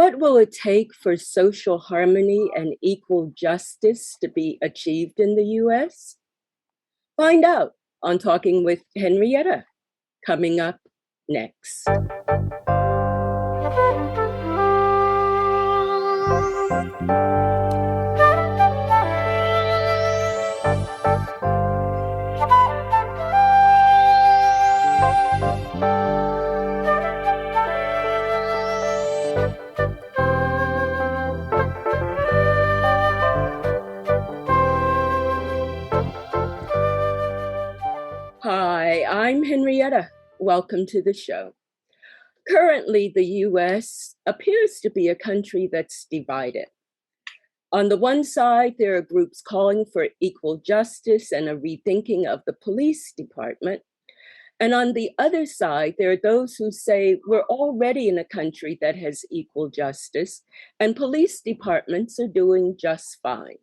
What will it take for social harmony and equal justice to be achieved in the U.S.? Find out on Talking with Henrietta, coming up next. Hi, I'm Henrietta. Welcome to the show. Currently, the U.S. appears to be a country that's divided. On the one side, there are groups calling for equal justice and a rethinking of the police department. And on the other side, there are those who say we're already in a country that has equal justice and police departments are doing just fine.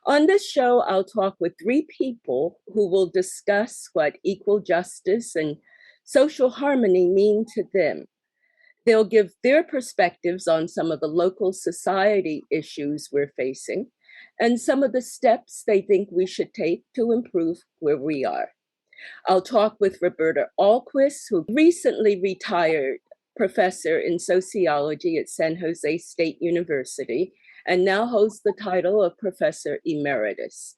On this show, I'll talk with three people who will discuss what equal justice and social harmony mean to them. They'll give their perspectives on some of the local society issues we're facing and some of the steps they think we should take to improve where we are. I'll talk with Roberta Ahlquist, who recently retired professor in sociology at San Jose State University and now holds the title of Professor Emeritus.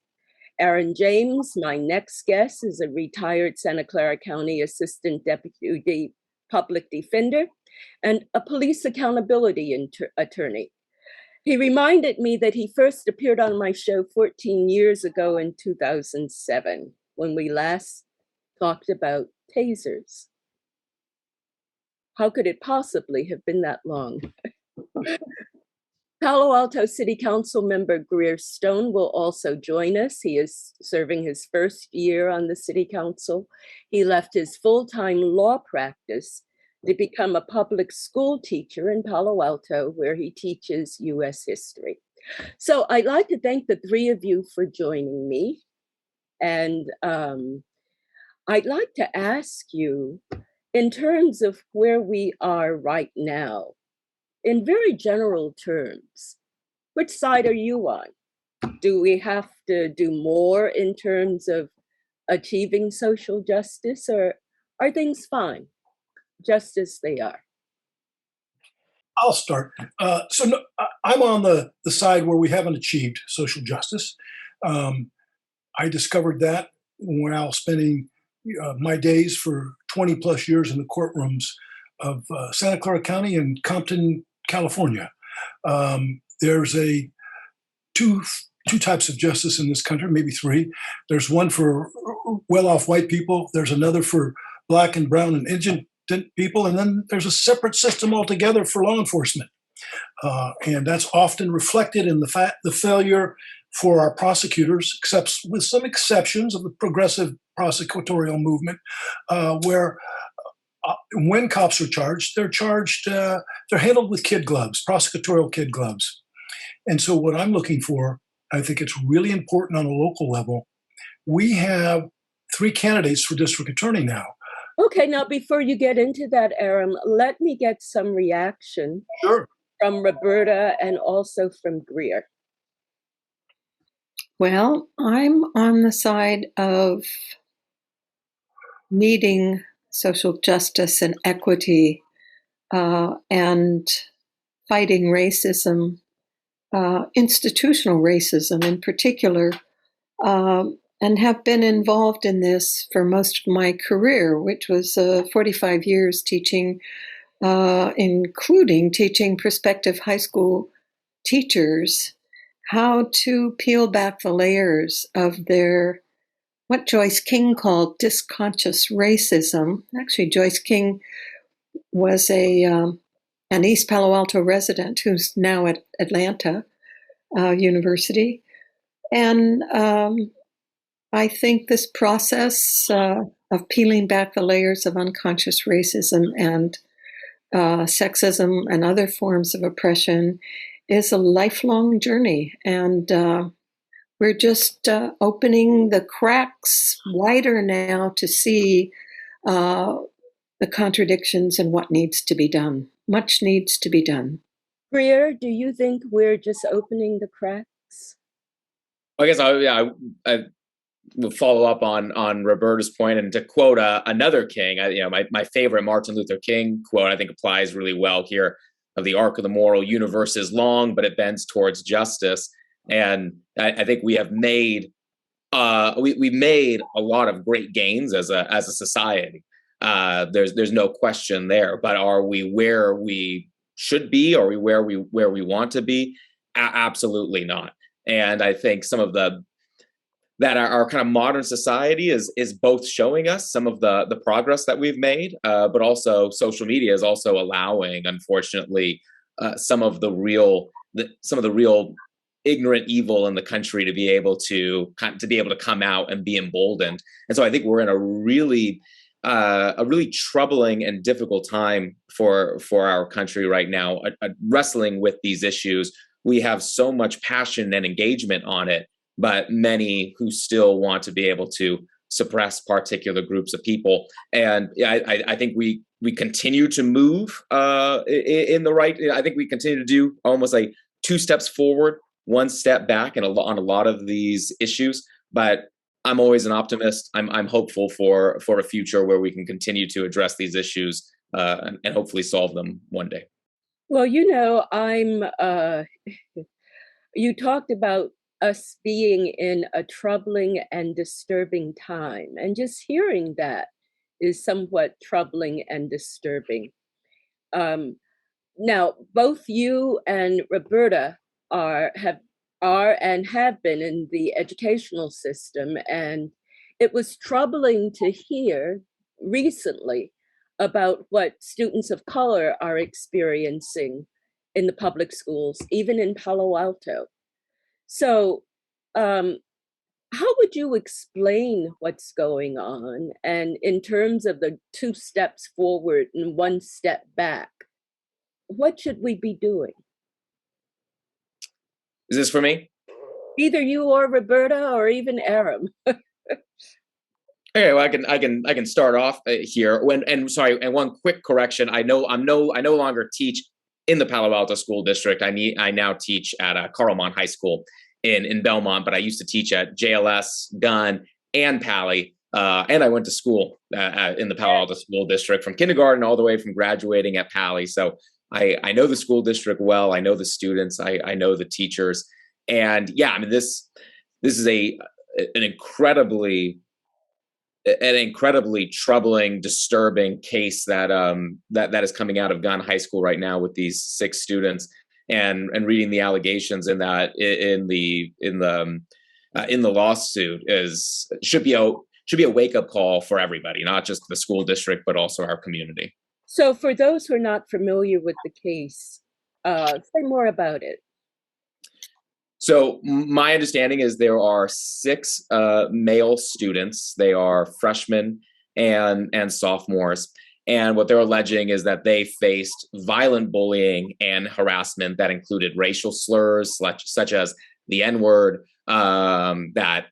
Aram James, my next guest, is a retired Santa Clara County Assistant Deputy Public Defender and a police accountability attorney. He reminded me that he first appeared on my show 14 years ago in 2007, when we last talked about tasers. How could it possibly have been that long? Palo Alto City Council member Greer Stone will also join us. He is serving his first year on the City Council. He left his full-time law practice to become a public school teacher in Palo Alto, where he teaches U.S. history. So I'd like to thank the three of you for joining me. And I'd like to ask you, in terms of where we are right now, in very general terms, which side are you on? Do we have to do more in terms of achieving social justice, or are things fine, just as they are? I'll start. I'm on the side where we haven't achieved social justice. I discovered that while spending my days for 20 plus years in the courtrooms of Santa Clara County and Compton, California. There's two types of justice in this country, maybe three. There's one for well-off white people. There's another for Black and brown and indigent people. And then there's a separate system altogether for law enforcement. And that's often reflected in the failure for our prosecutors, except with some exceptions of the progressive prosecutorial movement, where when cops are charged, they're handled with kid gloves, prosecutorial kid gloves. And so what I'm looking for, I think it's really important on a local level. We have three candidates for district attorney now. Okay, now before you get into that, Aram, let me get some reaction from Roberta and also from Greer. Well, I'm on the side of needing social justice and equity and fighting racism, institutional racism in particular, and have been involved in this for most of my career, which was 45 years teaching, including teaching prospective high school teachers how to peel back the layers of their what Joyce King called disconscious racism. Actually, Joyce King was an East Palo Alto resident who's now at Atlanta University. And I think this process of peeling back the layers of unconscious racism and sexism and other forms of oppression is a lifelong journey. And we're just opening the cracks wider now to see the contradictions and what needs to be done. Much needs to be done. Greer, do you think we're just opening the cracks? I guess I will follow up on Roberta's point, and to quote another king. My favorite Martin Luther King quote, I think, applies really well here. Of the arc of the moral universe is long, but it bends towards justice. And I think we have made we made a lot of great gains as a society. There's no question there. But are we where we should be? Are we where we want to be? Absolutely not. And I think some of that our kind of modern society is both showing us some of the progress that we've made, but also social media is also allowing, unfortunately, some of the real ignorant evil in the country to be able to come out and be emboldened. And so I think we're in a really troubling and difficult time for our country right now, wrestling with these issues. We have so much passion and engagement on it, but many who still want to be able to suppress particular groups of people. And I think we continue to move in the right. I think we continue to do almost like 2 steps forward, 1 step back, and on a lot of these issues. But I'm always an optimist. I'm hopeful for a future where we can continue to address these issues and hopefully solve them one day. Well, you talked about us being in a troubling and disturbing time, and just hearing that is somewhat troubling and disturbing. Now, both you and Roberta have been in the educational system, and it was troubling to hear recently about what students of color are experiencing in the public schools, even in Palo Alto. So, how would you explain what's going on? And in terms of the 2 steps forward and 1 step back, what should we be doing? Is this for me? Either you or Roberta, or even Aram. Okay, well, I can start off here. And one quick correction. I no longer teach in the Palo Alto School District. I now teach at Carlmont High School in Belmont, but I used to teach at JLS, Gunn, and Pali. And I went to school in the Palo Alto School District from kindergarten all the way from graduating at Pali. So I know the school district well. I know the students. I know the teachers. And yeah, I mean, this is an incredibly troubling, disturbing case that is coming out of Gunn High School right now with these 6 students, and reading the allegations in the lawsuit should be a wake up call for everybody, not just the school district, but also our community. So, for those who are not familiar with the case, say more about it. So my understanding is there are 6 male students. They are freshmen and sophomores. And what they're alleging is that they faced violent bullying and harassment that included racial slurs, such as the N-word, that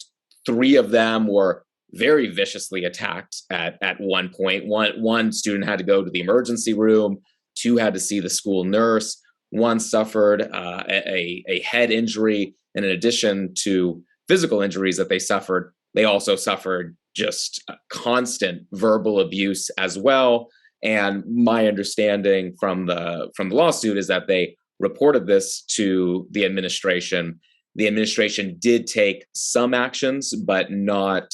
3 of them were very viciously attacked at one point. One student had to go to the emergency room, 2 had to see the school nurse. 1 suffered a head injury, and in addition to physical injuries that they suffered, they also suffered just constant verbal abuse as well. And my understanding from the lawsuit is that they reported this to the administration. The administration did take some actions, but not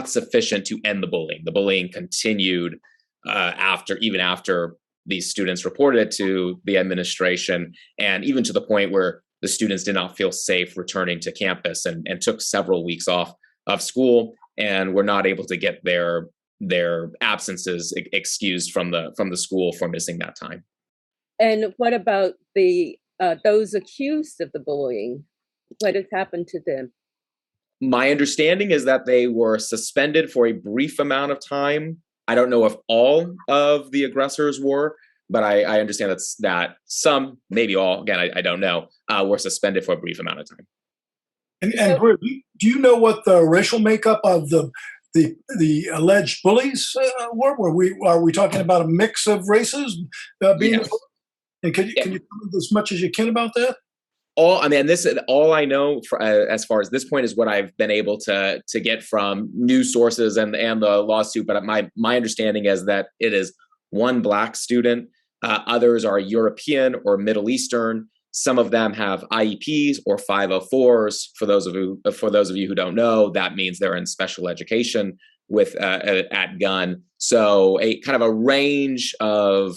sufficient to end the bullying. The bullying continued even after these students reported it to the administration, and even to the point where the students did not feel safe returning to campus and took several weeks off of school, and were not able to get their absences excused from the school for missing that time. And what about those accused of the bullying? What has happened to them? My understanding is that they were suspended for a brief amount of time. I don't know if all of the aggressors were, but I understand that some, maybe all, again, I don't know, were suspended for a brief amount of time. And Greer, do you know what the racial makeup of the alleged bullies were? Are we talking about a mix of races being? Yes. And can you tell me as much as you can about that? All I know as far as this point is what I've been able to get from news sources and the lawsuit. But my understanding is that it is one Black student. Others are European or Middle Eastern. Some of them have IEPs or 504s. For those of you who don't know, that means they're in special education with at gun. So a kind of a range of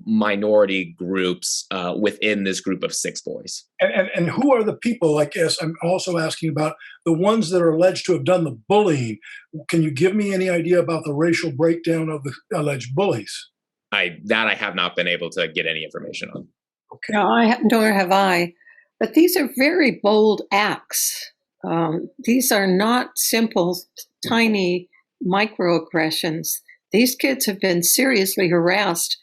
minority groups within this group of 6 boys. And who are the people? I guess I'm also asking about the ones that are alleged to have done the bullying. Can you give me any idea about the racial breakdown of the alleged bullies? I have not been able to get any information on. Okay. No, nor have I. But these are very bold acts. These are not simple, tiny microaggressions. These kids have been seriously harassed.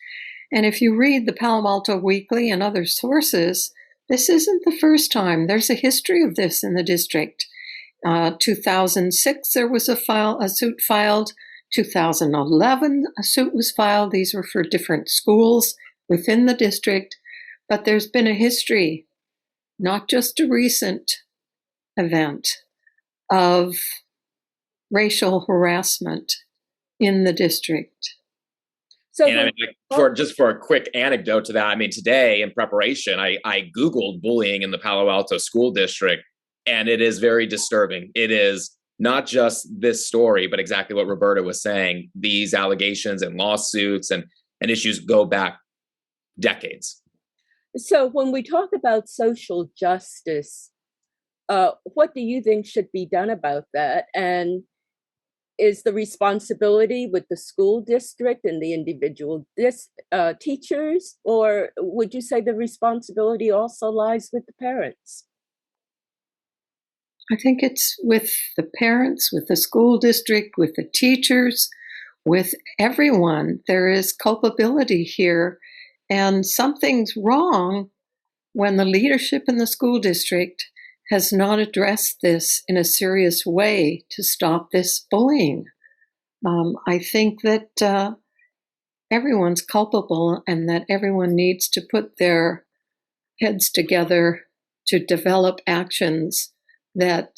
And if you read the Palo Alto Weekly and other sources, this isn't the first time. There's a history of this in the district. 2006, there was a suit filed. 2011, a suit was filed. These were for different schools within the district. But there's been a history, not just a recent event, of racial harassment in the district. So, for a quick anecdote to that, today in preparation, I Googled bullying in the Palo Alto School District, and it is very disturbing. It is not just this story, but exactly what Roberta was saying. These allegations and lawsuits and issues go back decades. So when we talk about social justice, what do you think should be done about that? And is the responsibility with the school district and the individual teachers, or would you say the responsibility also lies with the parents? I think it's with the parents, with the school district, with the teachers, with everyone. There is culpability here, and something's wrong when the leadership in the school district has not addressed this in a serious way to stop this bullying. I think that everyone's culpable and that everyone needs to put their heads together to develop actions that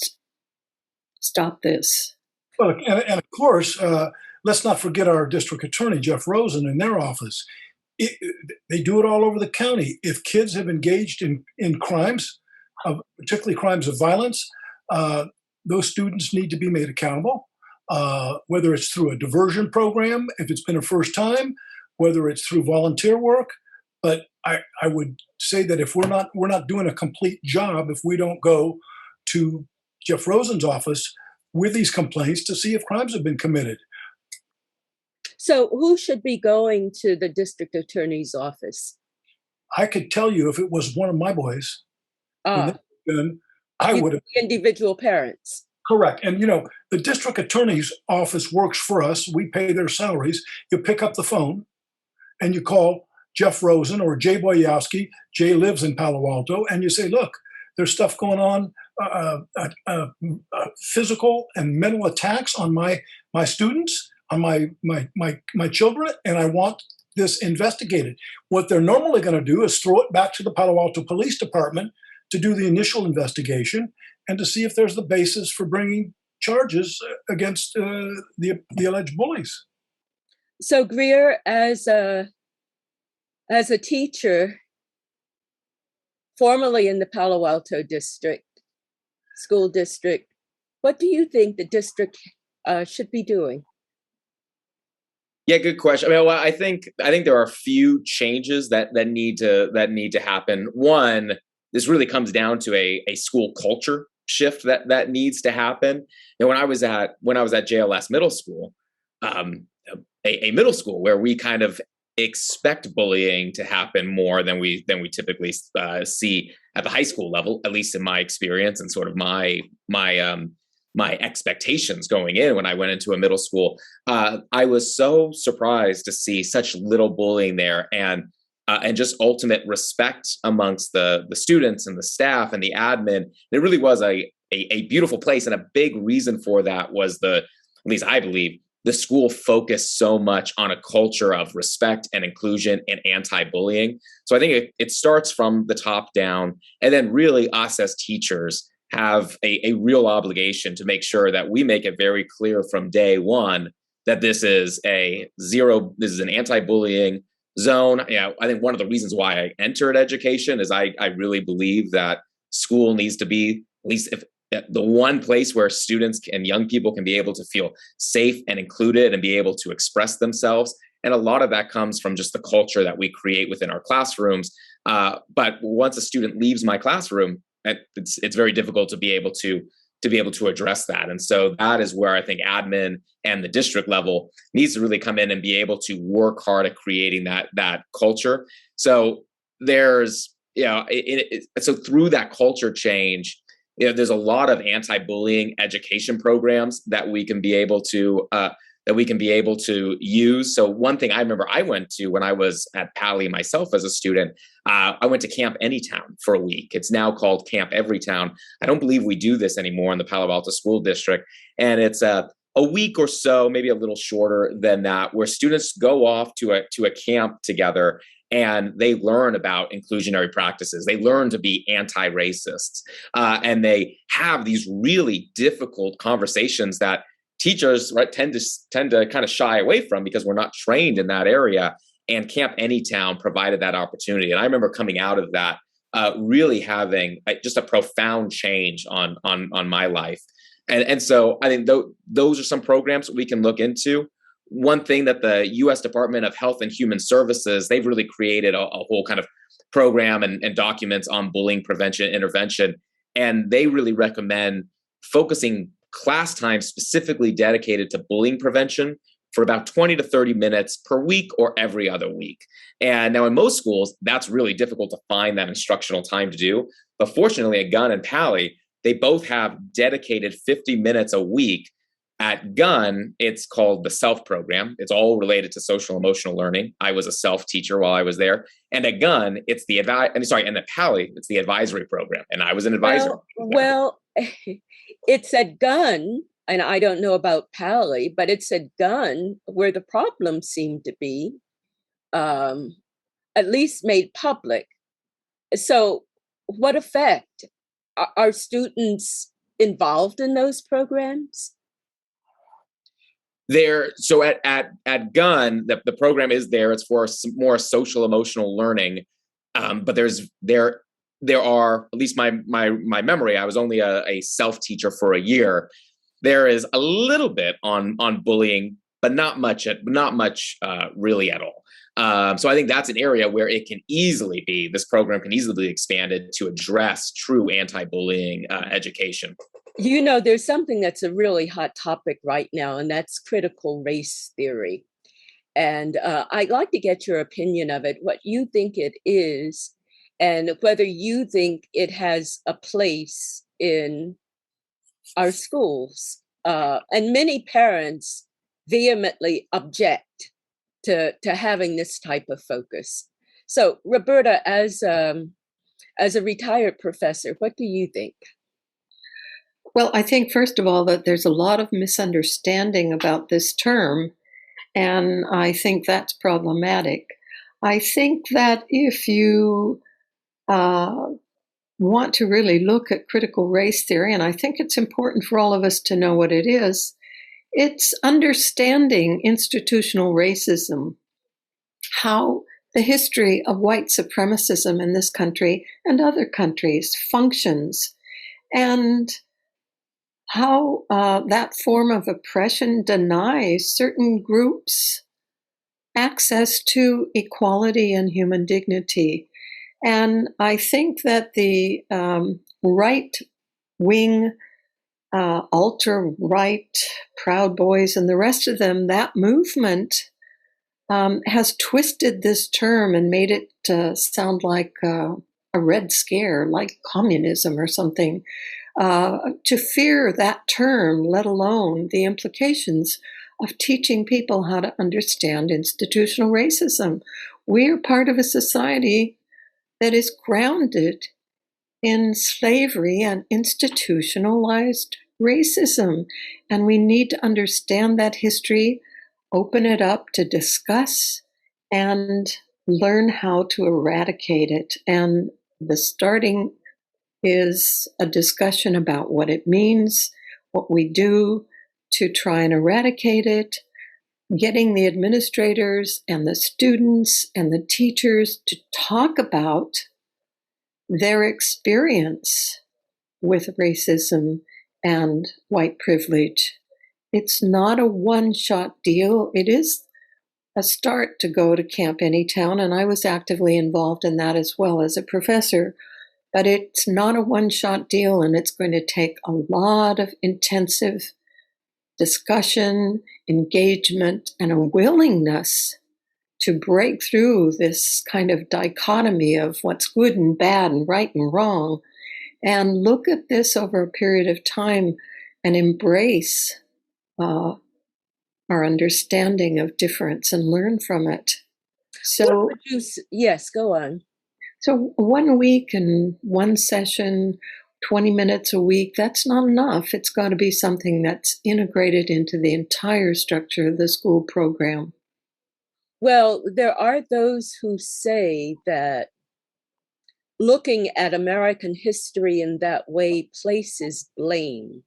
stop this. Well, and of course, let's not forget our district attorney, Jeff Rosen, in their office. They do it all over the county. If kids have engaged in crimes, particularly crimes of violence, those students need to be made accountable, whether it's through a diversion program, if it's been a first time, whether it's through volunteer work. But I would say that if we're not doing a complete job, if we don't go to Jeff Rosen's office with these complaints to see if crimes have been committed. So who should be going to the district attorney's office? I could tell you if it was one of my boys, then I would have. Individual parents. Correct. And, the district attorney's office works for us. We pay their salaries. You pick up the phone and you call Jeff Rosen or Jay Boyowski. Jay lives in Palo Alto. And you say, look, there's stuff going on, physical and mental attacks on my students, on my children, and I want this investigated. What they're normally going to do is throw it back to the Palo Alto Police Department to do the initial investigation and to see if there's the basis for bringing charges against the alleged bullies. So Greer, as a teacher, formerly in the Palo Alto school district, what do you think the district should be doing? Yeah, good question. I think there are a few changes that need to happen. One, this really comes down to a school culture shift that needs to happen. When I was at JLS Middle School, a middle school where we kind of expect bullying to happen more than we typically see at the high school level, at least in my experience and sort of my expectations going in when I went into a middle school. I was so surprised to see such little bullying there and just ultimate respect amongst the students and the staff and the admin. It really was a beautiful place. And a big reason for that was at least I believe, the school focused so much on a culture of respect and inclusion and anti-bullying. So I think it starts from the top down, and then really us as teachers have a real obligation to make sure that we make it very clear from day one that this is an anti-bullying zone. I think one of the reasons why I entered education is I really believe that school needs to be, at least if the one place where students and young people can be able to feel safe and included and be able to express themselves. And a lot of that comes from just the culture that we create within our classrooms. But once a student leaves my classroom, it's very difficult to be able to address that. And so that is where I think admin and the district level needs to really come in and be able to work hard at creating that culture. So there's, so through that culture change, there's a lot of anti-bullying education programs that we can be able to use. So one thing I remember I went to when I was at Pali myself as a student, I went to Camp Anytown for a week. It's now called Camp Everytown. I don't believe we do this anymore in the Palo Alto School District. And it's a week or so, maybe a little shorter than that, where students go off to a camp together and they learn about inclusionary practices. They learn to be anti-racists. And they have these really difficult conversations that teachers tend to kind of shy away from because we're not trained in that area. And Camp Anytown provided that opportunity. And I remember coming out of that really having just a profound change on my life. And so I think those are some programs we can look into. One thing that the U.S. Department of Health and Human Services, they've really created a whole kind of program and documents on bullying prevention intervention. And they really recommend focusing class time specifically dedicated to bullying prevention for about 20 to 30 minutes per week or every other week. And now in most schools, that's really difficult to find that instructional time to do. But fortunately at Gunn and Pali, they both have dedicated 50 minutes a week. At Gunn, it's called the SELF program. It's all related to social emotional learning. I was a SELF teacher while I was there. And at Gunn, it's and at Pali, it's the advisory program. And I was an advisor. Well, it's at Gunn, and I don't know about Pali, but it's at Gunn where the problems seem to be at least made public. So what effect? Are students involved in those programs? So at Gunn, the program is there. It's for more social emotional learning, but there are, at least my memory, I was only a self teacher for a year. There is a little bit on bullying, but not much really at all. So I think that's an area where this program can easily be expanded to address true anti-bullying education. There's something that's a really hot topic right now, and that's critical race theory. And I'd like to get your opinion of it, what you think it is, and whether you think it has a place in our schools. And many parents vehemently object to having this type of focus. So, Roberta, as a retired professor, what do you think? Well, I think, first of all, that there's a lot of misunderstanding about this term, and I think that's problematic. I think that if you want to really look at critical race theory, and I think it's important for all of us to know what it is, it's understanding institutional racism, how the history of white supremacism in this country and other countries functions, and how that form of oppression denies certain groups access to equality and human dignity. And I think that the right-wing, alt-right, Proud Boys, and the rest of them, that movement has twisted this term and made it sound like a Red Scare, like communism or something. To fear that term, let alone the implications of teaching people how to understand institutional racism. We're part of a society that is grounded in slavery and institutionalized racism. And we need to understand that history, open it up to discuss, and learn how to eradicate it. And the starting is a discussion about what it means, what we do to try and eradicate it, getting the administrators and the students and the teachers to talk about their experience with racism and white privilege. It's not a one-shot deal. It is a start to go to Camp Anytown, and I was actively involved in that as well as a professor. But it's not a one-shot deal, and it's going to take a lot of intensive discussion, engagement, and a willingness to break through this kind of dichotomy of what's good and bad and right and wrong, and look at this over a period of time and embrace our understanding of difference and learn from it. So, yes, go on. So 1 week and one session, 20 minutes a week, that's not enough. It's got to be something that's integrated into the entire structure of the school program. Well, there are those who say that looking at American history in that way places blame.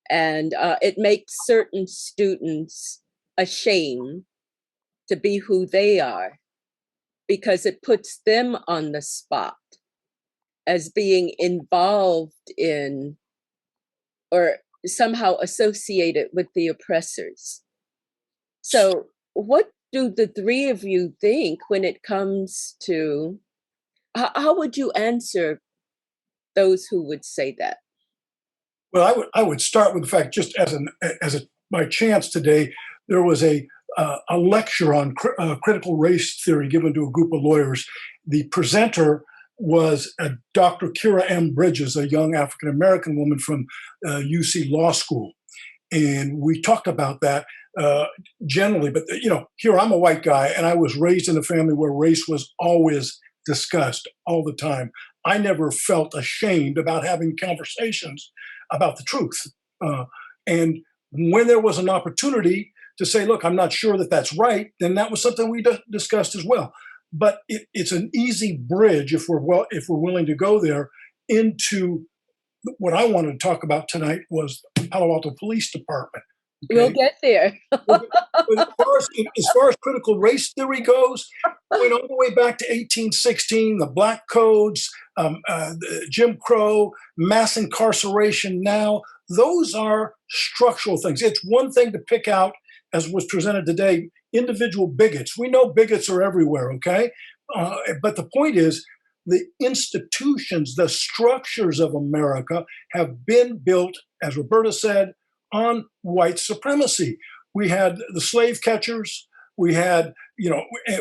And it makes certain students ashamed to be who they are, because it puts them on the spot as being involved in or somehow associated with the oppressors. So what do the three of you think when it comes to, how would you answer those who would say that? Well, I would start with the fact, just by chance today, there was a lecture on critical race theory given to a group of lawyers. The presenter was Dr. Kira M. Bridges, a young African-American woman from UC Law School. And we talked about that generally, but here I'm a white guy, and I was raised in a family where race was always discussed all the time. I never felt ashamed about having conversations about the truth. And when there was an opportunity to say, look, I'm not sure that that's right, then that was something we discussed as well. But it's an easy bridge, if we're willing to go there, into what I wanted to talk about tonight was the Palo Alto Police Department. Okay? We'll get there. As far as critical race theory goes, going all the way back to 1816, the Black Codes, the Jim Crow, mass incarceration now, those are structural things. It's one thing to pick out, as was presented today, individual bigots. We know bigots are everywhere, okay? But the point is, the institutions, the structures of America have been built, as Roberta said, on white supremacy. We had the slave catchers. We had,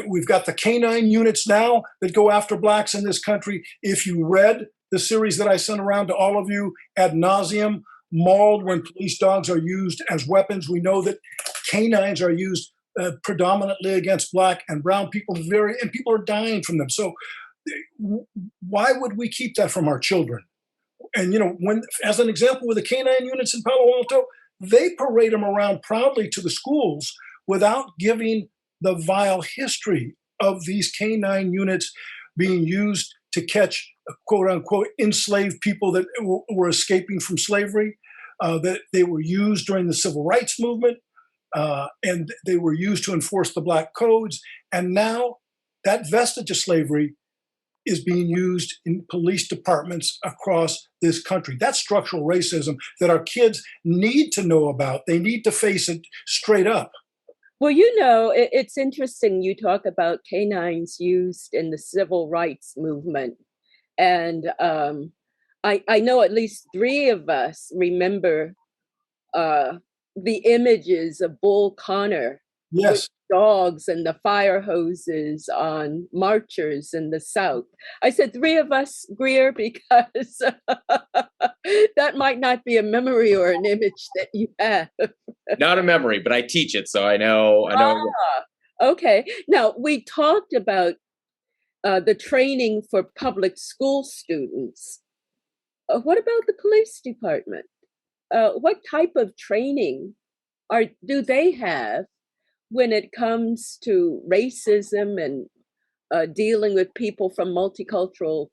we've got the canine units now that go after blacks in this country. If you read the series that I sent around to all of you ad nauseum, mauled when police dogs are used as weapons. We know that canines are used predominantly against black and brown people, and people are dying from them. So why would we keep that from our children? And, when, as an example, with the canine units in Palo Alto, they parade them around proudly to the schools without giving the vile history of these canine units being used to catch, quote unquote, enslaved people that were escaping from slavery, that they were used during the civil rights movement, and they were used to enforce the Black Codes. And now that vestige of slavery is being used in police departments across this country. That's structural racism that our kids need to know about. They need to face it straight up. Well, it's interesting you talk about canines used in the civil rights movement. And I know at least three of us remember the images of Bull Connor, yes, with dogs and the fire hoses on marchers in the South. I said three of us, Greer, because that might not be a memory or an image that you have. Not a memory, but I teach it, so I know. Okay. Now, we talked about the training for public school students. What about the police department? what type of training do they have when it comes to racism and dealing with people from multicultural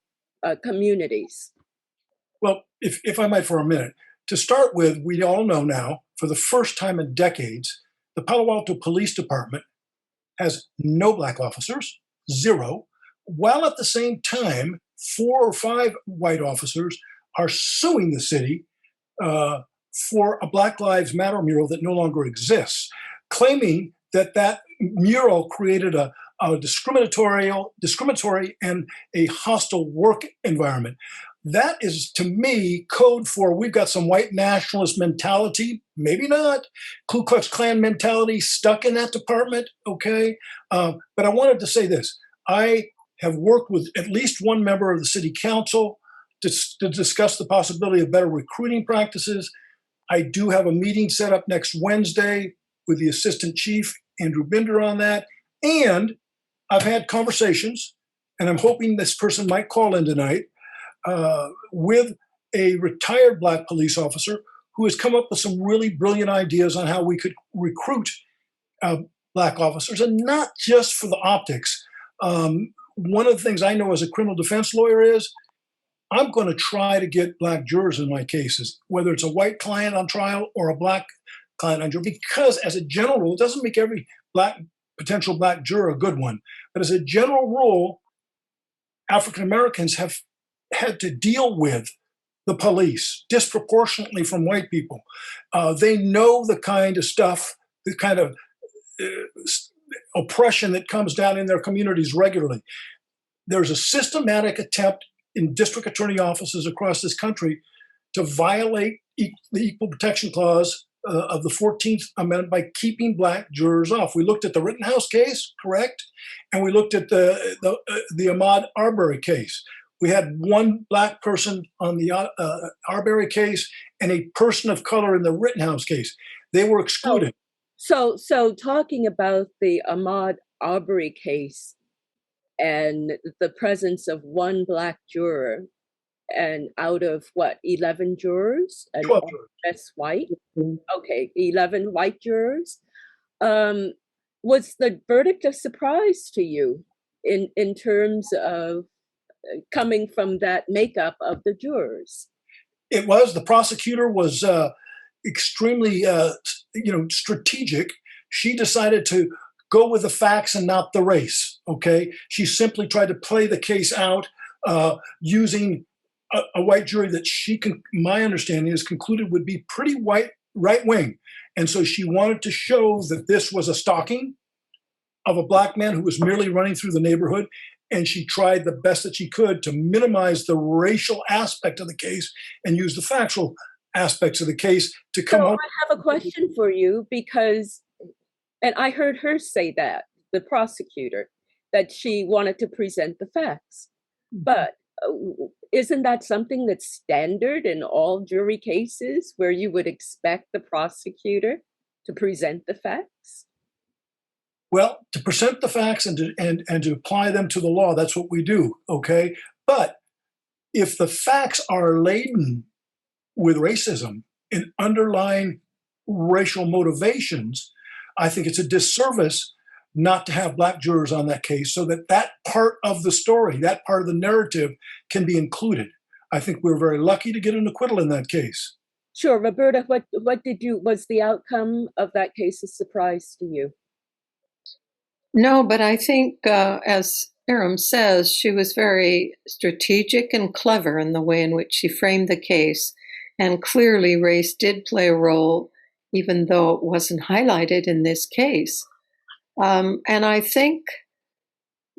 communities? Well, if I might for a minute, to start with, we all know now, for the first time in decades, the Palo Alto Police Department has no Black officers, zero, while at the same time, 4 or 5 white officers are suing the city for a Black Lives Matter mural that no longer exists, claiming that that mural created a discriminatory and a hostile work environment. That is, to me, code for we've got some white nationalist mentality, maybe not, Ku Klux Klan mentality stuck in that department, okay? But I wanted to say this. I have worked with at least one member of the city council to discuss the possibility of better recruiting practices. I do have a meeting set up next Wednesday with the assistant chief, Andrew Binder, on that. And I've had conversations, and I'm hoping this person might call in tonight, with a retired Black police officer who has come up with some really brilliant ideas on how we could recruit Black officers, and not just for the optics. One of the things I know as a criminal defense lawyer is I'm going to try to get Black jurors in my cases, whether it's a white client on trial or a Black client on trial, because as a general rule, it doesn't make every potential Black juror a good one. But as a general rule, African Americans have had to deal with the police disproportionately from white people. They know the kind of stuff, the kind of oppression that comes down in their communities regularly. There's a systematic attempt in district attorney offices across this country to violate the Equal Protection Clause of the 14th Amendment by keeping Black jurors off. We looked at the Rittenhouse case, correct? And we looked at the Ahmaud Arbery case. We had one Black person on the Arbery case and a person of color in the Rittenhouse case. They were excluded. So talking about the Ahmaud Arbery case and the presence of one Black juror, and out of 11 jurors? And 12 jurors. That's white? Okay, 11 white jurors. Was the verdict a surprise to you in terms of coming from that makeup of the jurors? It was. The prosecutor was extremely strategic. She decided to go with the facts and not the race, okay? She simply tried to play the case out using a white jury that my understanding is concluded would be pretty white, right-wing. And so she wanted to show that this was a stalking of a Black man who was merely running through the neighborhood. And she tried the best that she could to minimize the racial aspect of the case and use the factual aspects of the case to come home. I have a question for you because, and I heard her say that, the prosecutor, that she wanted to present the facts. But isn't that something that's standard in all jury cases where you would expect the prosecutor to present the facts? Well, to present the facts and to apply them to the law, that's what we do, okay? But if the facts are laden with racism and underlying racial motivations, I think it's a disservice not to have Black jurors on that case so that part of the story, that part of the narrative can be included. I think we're very lucky to get an acquittal in that case. Sure. Roberta, was the outcome of that case a surprise to you? No, but I think, as Aram says, she was very strategic and clever in the way in which she framed the case. And clearly race did play a role, even though it wasn't highlighted in this case. And I think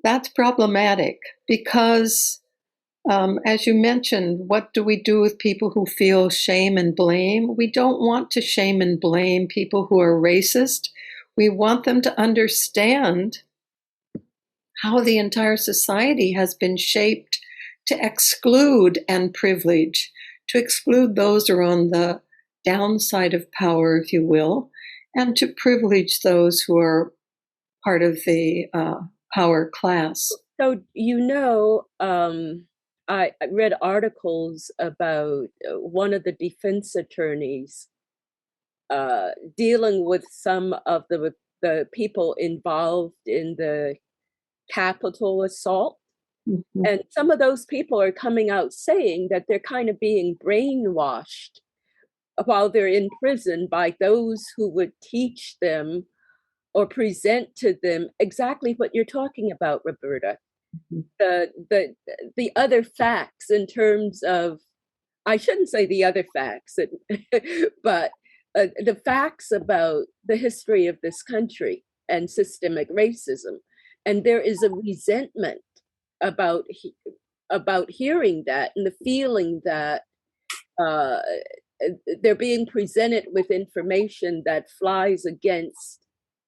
that's problematic because, as you mentioned, what do we do with people who feel shame and blame? We don't want to shame and blame people who are racist. We want them to understand how the entire society has been shaped to exclude and privilege, to exclude those who are on the downside of power, if you will, and to privilege those who are part of the power class. So, I read articles about one of the defense attorneys dealing with some of the people involved in the Capitol assault. Mhm. And some of those people are coming out saying that they're kind of being brainwashed while they're in prison by those who would teach them or present to them exactly what you're talking about, Roberta. Mhm. The other facts in terms of, I shouldn't say the other facts, but the facts about the history of this country and systemic racism. And there is a resentment about about hearing that and the feeling that uh, they're being presented with information that flies against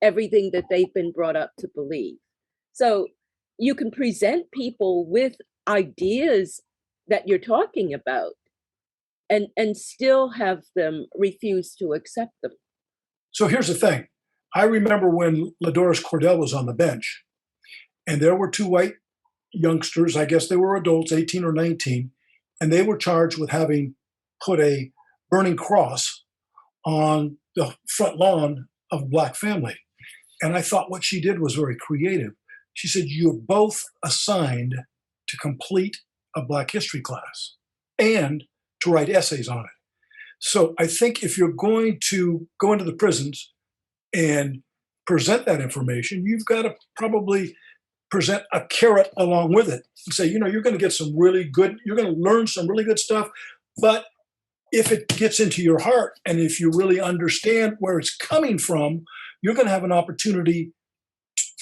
everything that they've been brought up to believe. So you can present people with ideas that you're talking about and still have them refuse to accept them. So here's the thing. I remember when Ladoris Cordell was on the bench, and there were two white youngsters, I guess they were adults, 18 or 19, and they were charged with having put a burning cross on the front lawn of a Black family. And I thought what she did was very creative. She said, you're both assigned to complete a Black history class and to write essays on it. So I think if you're going to go into the prisons and present that information, you've got to probably present a carrot along with it and say, you know, you're going to get some really good, you're going to learn some really good stuff. But if it gets into your heart and if you really understand where it's coming from, you're going to have an opportunity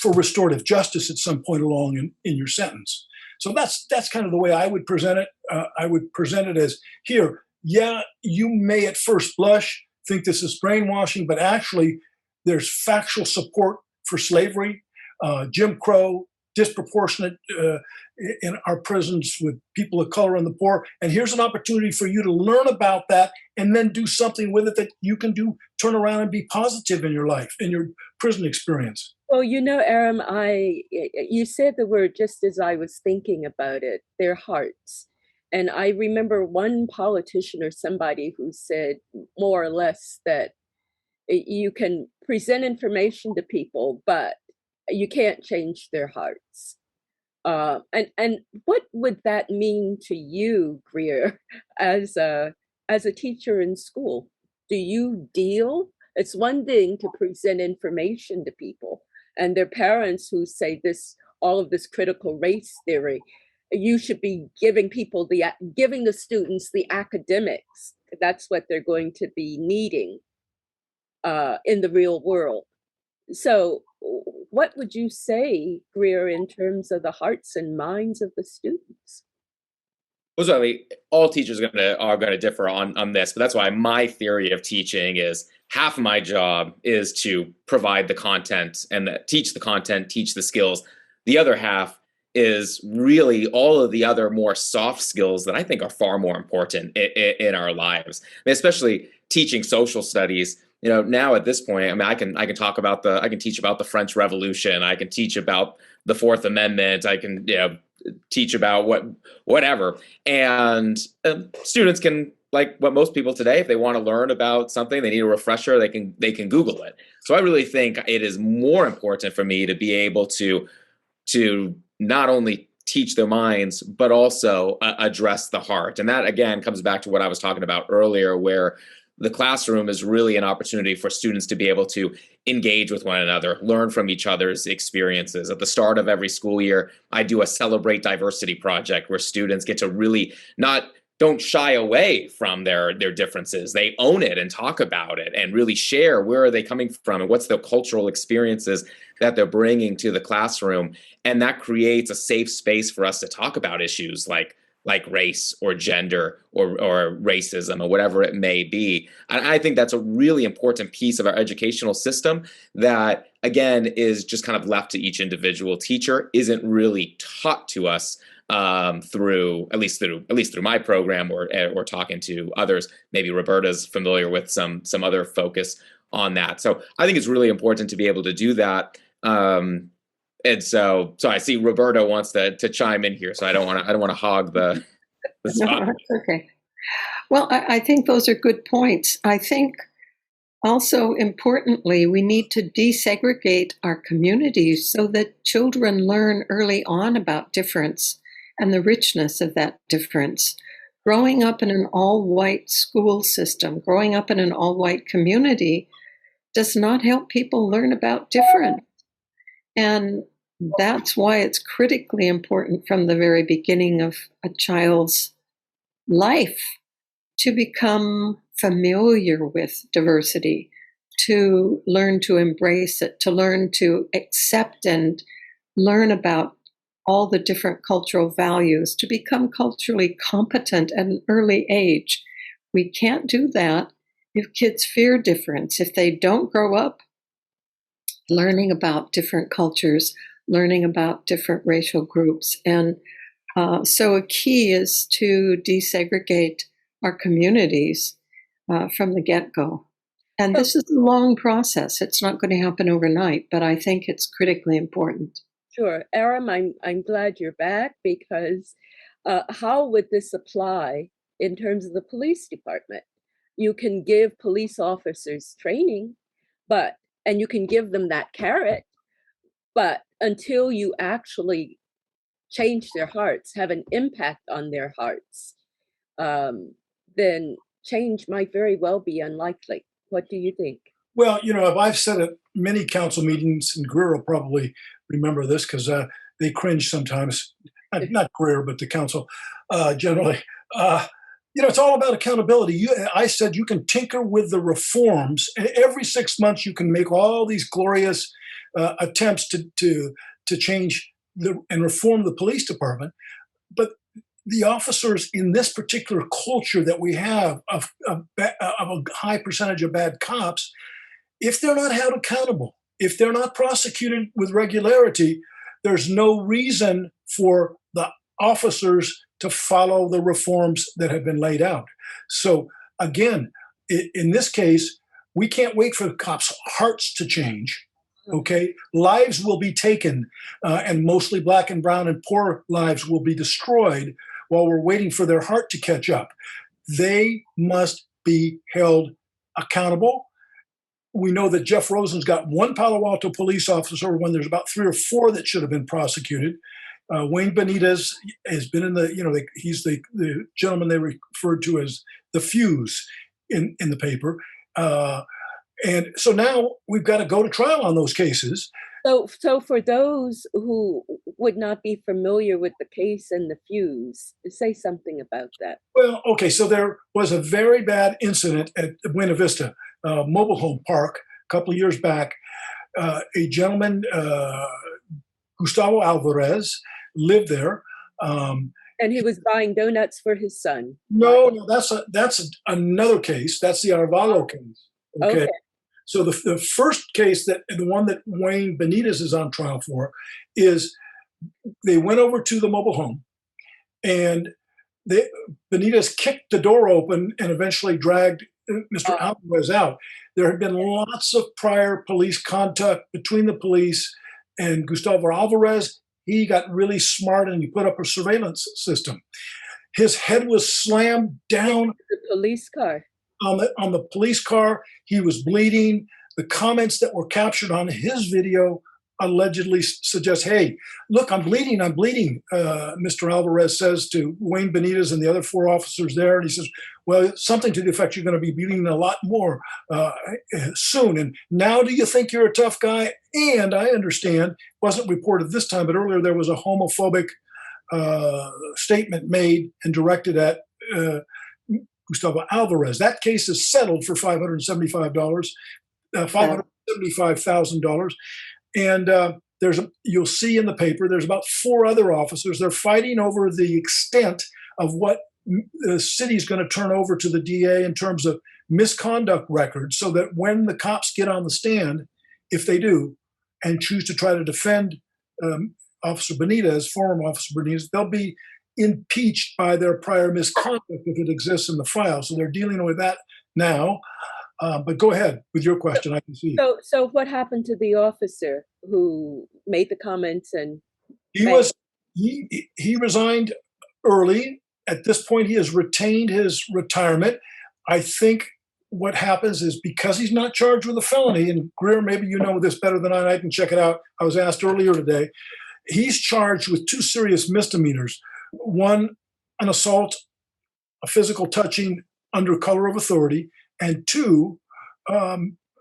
for restorative justice at some point along in your sentence. So that's kind of the way I would present it. I would present it as, here, yeah, you may at first blush think this is brainwashing, but actually there's factual support for slavery, Jim Crow, disproportionate in our prisons with people of color and the poor. And here's an opportunity for you to learn about that and then do something with it that you can do, turn around and be positive in your life, in your prison experience. Well, you know, Aram, you said the word just as I was thinking about it, their hearts. And I remember one politician or somebody who said more or less that you can present information to people, but you can't change their hearts. And what would that mean to you, Greer, as a teacher in school? Do you deal? It's one thing to present information to people and their parents who say all of this critical race theory. You should be giving the students the academics. That's what they're going to be needing in the real world. So what would you say, Greer, in terms of the hearts and minds of the students? Well, so, I mean, all teachers are gonna differ on this, but that's why my theory of teaching is half of my job is to provide the content and teach the content, teach the skills. The other half is really all of the other more soft skills that I think are far more important in our lives. I mean, especially teaching social studies. You know, now at this point, I mean, I can teach about the French Revolution. I can teach about the Fourth Amendment. I can teach about whatever, and students can, like what most people today, if they want to learn about something, they need a refresher, they can Google it. So I really think it is more important for me to be able to not only teach their minds, but also address the heart. And that, again, comes back to what I was talking about earlier, where the classroom is really an opportunity for students to be able to engage with one another, learn from each other's experiences. At the start of every school year, I do a Celebrate Diversity project where students get to really don't shy away from their differences. They own it and talk about it and really share where are they coming from and what's the cultural experiences that they're bringing to the classroom. And that creates a safe space for us to talk about issues like race or gender or racism or whatever it may be. And I think that's a really important piece of our educational system that, again, is just kind of left to each individual teacher, isn't really taught to us through my program or talking to others. Maybe Roberta's familiar with some other focus on that. So I think it's really important to be able to do that. And so I see Roberta wants to chime in here, so I don't want to hog the spot. No, that's okay. Well, I think those are good points. I think also importantly, we need to desegregate our communities so that children learn early on about difference and the richness of that difference. Growing up in an all-white school system, growing up in an all-white community does not help people learn about difference. And that's why it's critically important from the very beginning of a child's life to become familiar with diversity, to learn to embrace it, to learn to accept and learn about all the different cultural values, to become culturally competent at an early age. We can't do that if kids fear difference, if they don't grow up learning about different cultures, learning about different racial groups. And so a key is to desegregate our communities from the get-go. And this is a long process. It's not going to happen overnight, but I think it's critically important. Sure. Aram, I'm glad you're back, because how would this apply in terms of the police department? You can give police officers training, and you can give them that carrot, but until you actually change their hearts, have an impact on their hearts, then change might very well be unlikely. What do you think? Well, I've said at many council meetings, and Greer will probably remember this because they cringe sometimes. Not Greer, but the council generally. It's all about accountability. I said you can tinker with the reforms. Every 6 months, you can make all these glorious attempts to change and reform the police department. But the officers in this particular culture that we have of a high percentage of bad cops, if they're not held accountable, if they're not prosecuted with regularity, there's no reason for the officers to follow the reforms that have been laid out. So again, in this case, we can't wait for the cops' hearts to change. Okay, lives will be taken, and mostly Black and brown and poor lives will be destroyed while we're waiting for their heart to catch up. They must be held accountable. We know that Jeff Rosen's got one Palo Alto police officer when there's about 3 or 4 that should have been prosecuted. Wayne Benitez has been in he's the gentleman they referred to as the fuse in the paper. And so now we've got to go to trial on those cases. So for those who would not be familiar with the case and the fuse, say something about that. Well, okay, so there was a very bad incident at Buena Vista mobile home park a couple of years back. A gentleman, Gustavo Alvarez, lived there. And he was buying donuts for his son. No, that's another case. That's the Arvalo case. Okay. So the first case, the one that Wayne Benitez is on trial for, is they went over to the mobile home, and Benitez kicked the door open and eventually dragged Mr. Alvarez out. There had been lots of prior police contact between the police and Gustavo Alvarez. He got really smart and he put up a surveillance system. His head was slammed down. The police car. On the police car, he was bleeding. The comments that were captured on his video allegedly suggest, hey, look, I'm bleeding. Mr. Alvarez says to Wayne Benitez and the other 4 officers there. And he says, well, something to the effect, you're going to be bleeding a lot more soon. And now do you think you're a tough guy? And I understand, wasn't reported this time, but earlier there was a homophobic statement made and directed at Gustavo Alvarez. That case is settled for $575,000. And you'll see in the paper, there's about 4 other officers. They're fighting over the extent of what the city's going to turn over to the DA in terms of misconduct records, so that when the cops get on the stand, if they do, and choose to try to defend Officer Benitez, former Officer Benitez, they'll be impeached by their prior misconduct if it exists in the file. So they're dealing with that now. But go ahead with your question. I can see. So what happened to the officer who made the comments and he resigned early. At this point, he has retained his retirement. I think what happens is because he's not charged with a felony, and Greer, maybe you know this better than I can check it out. I was asked earlier today. He's charged with 2 serious misdemeanors. One, an assault, a physical touching under color of authority, and 2,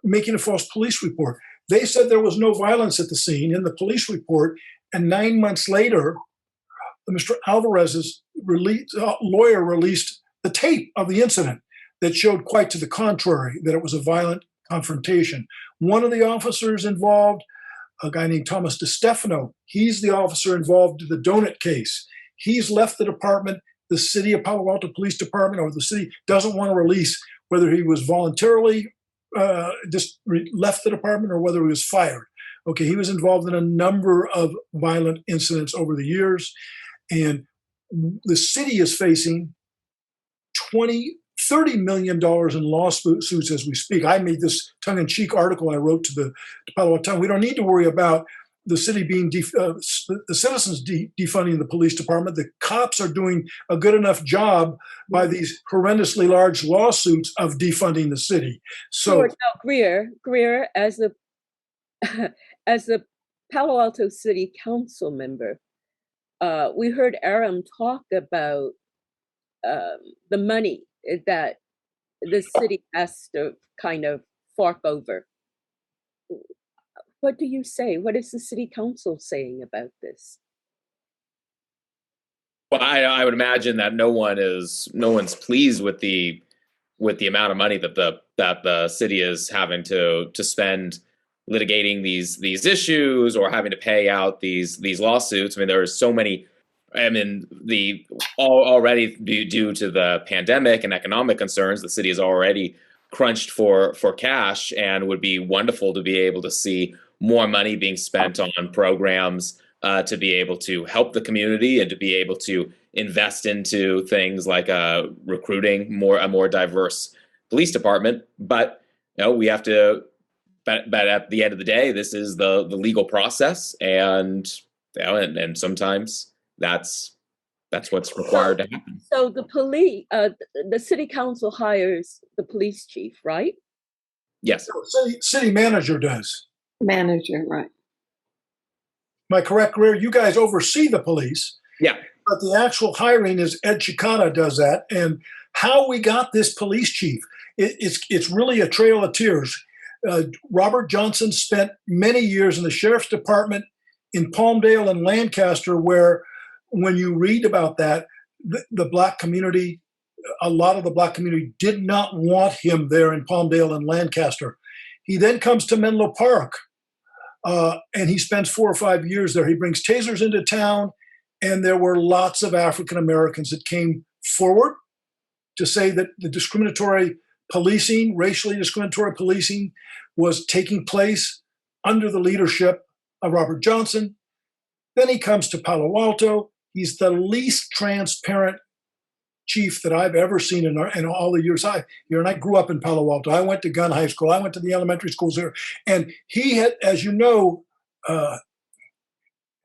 making a false police report. They said there was no violence at the scene in the police report, and 9 months later, Mr. Alvarez's lawyer released the tape of the incident that showed quite to the contrary, that it was a violent confrontation. One of the officers involved, a guy named Thomas DeStefano, he's the officer involved in the donut case. He's left the department. The city of Palo Alto Police Department or the city doesn't want to release whether he was voluntarily left the department or whether he was fired. Okay, he was involved in a number of violent incidents over the years, and the city is facing $30 million in lawsuits as we speak. I made this tongue-in-cheek article I wrote to the Palo Alto. We don't need to worry about the city being the citizens defunding the police department. The cops are doing a good enough job by these horrendously large lawsuits of defunding the city. So now, Greer, as the Palo Alto City Council member, we heard Aram talk about the money that the city has to kind of fork over. What do you say? What is the city council saying about this? Well, I would imagine that no one's pleased with the amount of money that the city is having to spend litigating these issues or having to pay out these lawsuits. I mean, there are so many. I mean, already due to the pandemic and economic concerns, the city is already crunched for cash, and would be wonderful to be able to see more money being spent on programs to be able to help the community and to be able to invest into things like recruiting a more diverse police department. But we have to. But at the end of the day, this is the legal process, and sometimes that's what's required to happen. So the city council hires the police chief, right? Yes. City manager does. Manager, right. Am I correct, Greer? You guys oversee the police. Yeah. But the actual hiring is Ed Chicana does that. And how we got this police chief, it's really a trail of tears. Robert Johnson spent many years in the sheriff's department in Palmdale and Lancaster, where when you read about that, the black community, a lot of the black community did not want him there in Palmdale and Lancaster. He then comes to Menlo Park, and he spends 4 or 5 years there. He brings tasers into town, and there were lots of African Americans that came forward to say that the discriminatory policing, racially discriminatory policing, was taking place under the leadership of Robert Johnson. Then he comes to Palo Alto. He's the least transparent chief that I've ever seen in all the years and I grew up in Palo Alto. I went to Gunn High School. I went to the elementary schools there. And he had, as you know,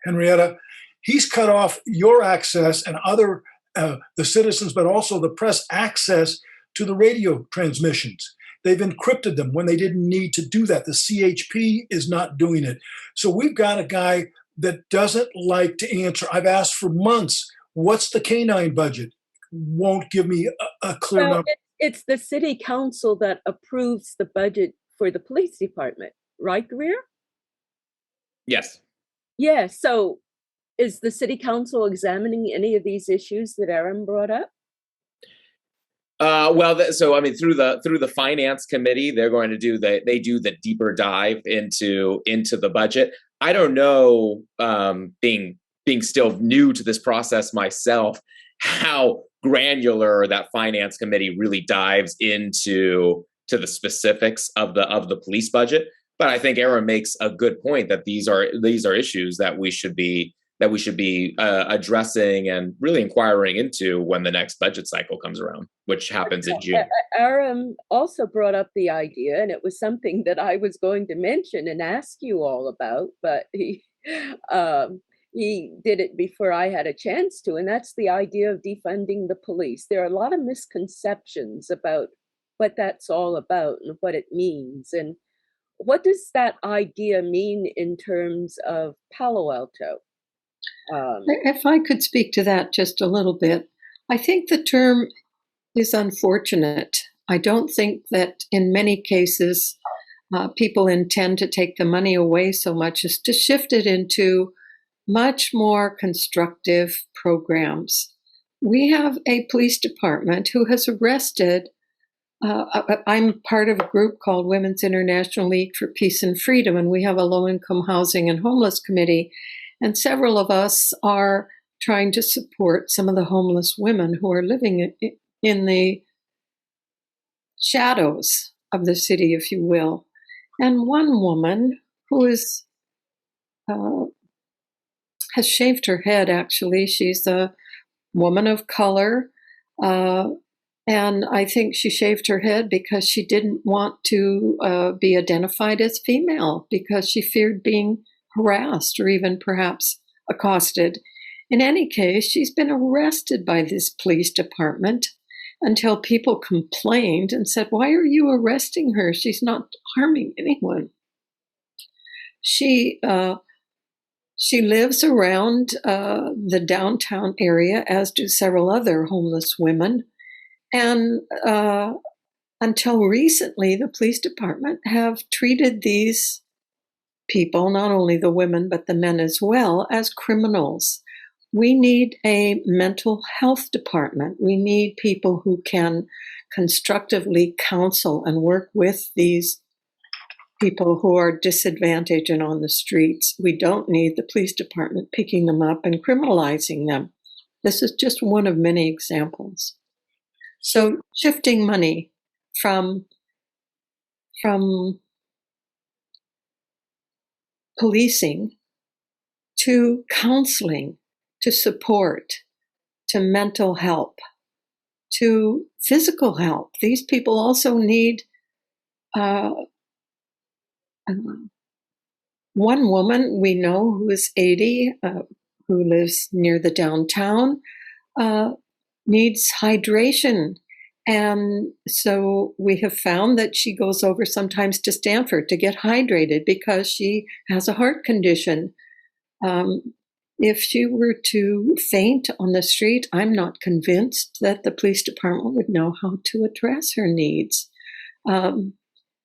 Henrietta, he's cut off your access and other, the citizens, but also the press access to the radio transmissions. They've encrypted them when they didn't need to do that. The CHP is not doing it. So we've got a guy that doesn't like to answer. I've asked for months, what's the canine budget? Won't give me a clear number. It's the city council that approves the budget for the police department, right, Greer? Yes. Yeah, so is the city council examining any of these issues that Aram brought up? So I mean, through the finance committee, they're going to do the deeper dive into the budget. I don't know, being still new to this process myself, how granular that finance committee really dives into the specifics of the police budget. But I think Aram makes a good point that these are issues that we should be that we should be addressing and really inquiring into when the next budget cycle comes around, which happens in June. Aram also brought up the idea, and it was something that I was going to mention and ask you all about, but he did it before I had a chance to, and that's the idea of defunding the police. There are a lot of misconceptions about what that's all about and what it means. And what does that idea mean in terms of Palo Alto? If I could speak to that just a little bit, I think the term is unfortunate. I don't think that in many cases people intend to take the money away so much as to shift it into much more constructive programs. We have a police department who has arrested, I'm part of a group called Women's International League for Peace and Freedom, and we have a low-income housing and homeless committee. And several of us are trying to support some of the homeless women who are living in the shadows of the city, if you will. And one woman who is has shaved her head, actually. She's a woman of color, and I think she shaved her head because she didn't want to be identified as female, because she feared being harassed or even perhaps accosted. In any case, she's been arrested by this police department until people complained and said, "Why are you arresting her? She's not harming anyone." She lives around the downtown area, as do several other homeless women. And until recently, the police department have treated these people, not only the women, but the men as well, as criminals. We need a mental health department. We need people who can constructively counsel and work with these people who are disadvantaged and on the streets. We don't need the police department picking them up and criminalizing them. This is just one of many examples. So shifting money from policing to counseling, to support, to mental help, to physical help. These people also need one woman we know who is 80, who lives near the downtown, needs hydration. And so we have found that she goes over sometimes to Stanford to get hydrated because she has a heart condition. If she were to faint on the street, I'm not convinced that the police department would know how to address her needs.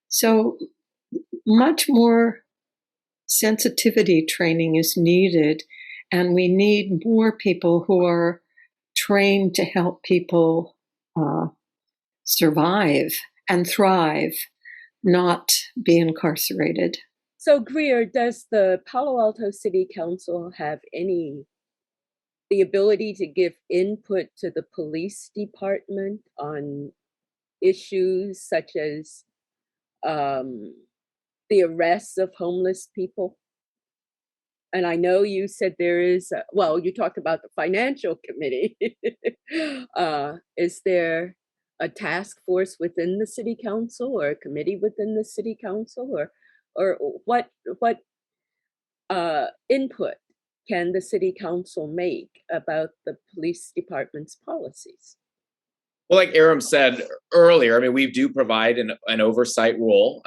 So much more sensitivity training is needed, and we need more people who are trained to help people survive and thrive, not be incarcerated. So Greer, does the Palo Alto City Council have the ability to give input to the police department on issues such as the arrests of homeless people? And I know you said there is, you talked about the financial committee. Is there a task force within the city council or a committee within the city council, or what input can the city council make about the police department's policies? Well, like Aram said earlier, I mean, we do provide an oversight role.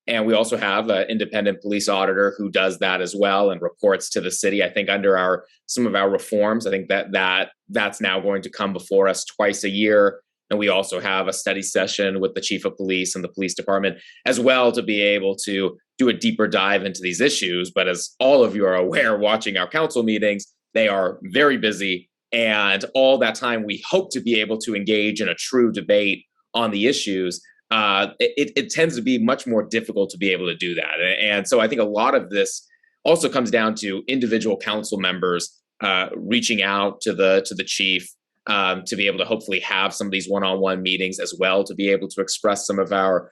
And we also have an independent police auditor who does that as well and reports to the city. I think under some of our reforms, I think that's now going to come before us twice a year. And we also have a study session with the chief of police and the police department as well to be able to do a deeper dive into these issues. But as all of you are aware, watching our council meetings, they are very busy. And all that time, we hope to be able to engage in a true debate on the issues. It tends to be much more difficult to be able to do that. And so I think a lot of this also comes down to individual council members reaching out to the chief to be able to hopefully have some of these one-on-one meetings as well, to be able to express some of our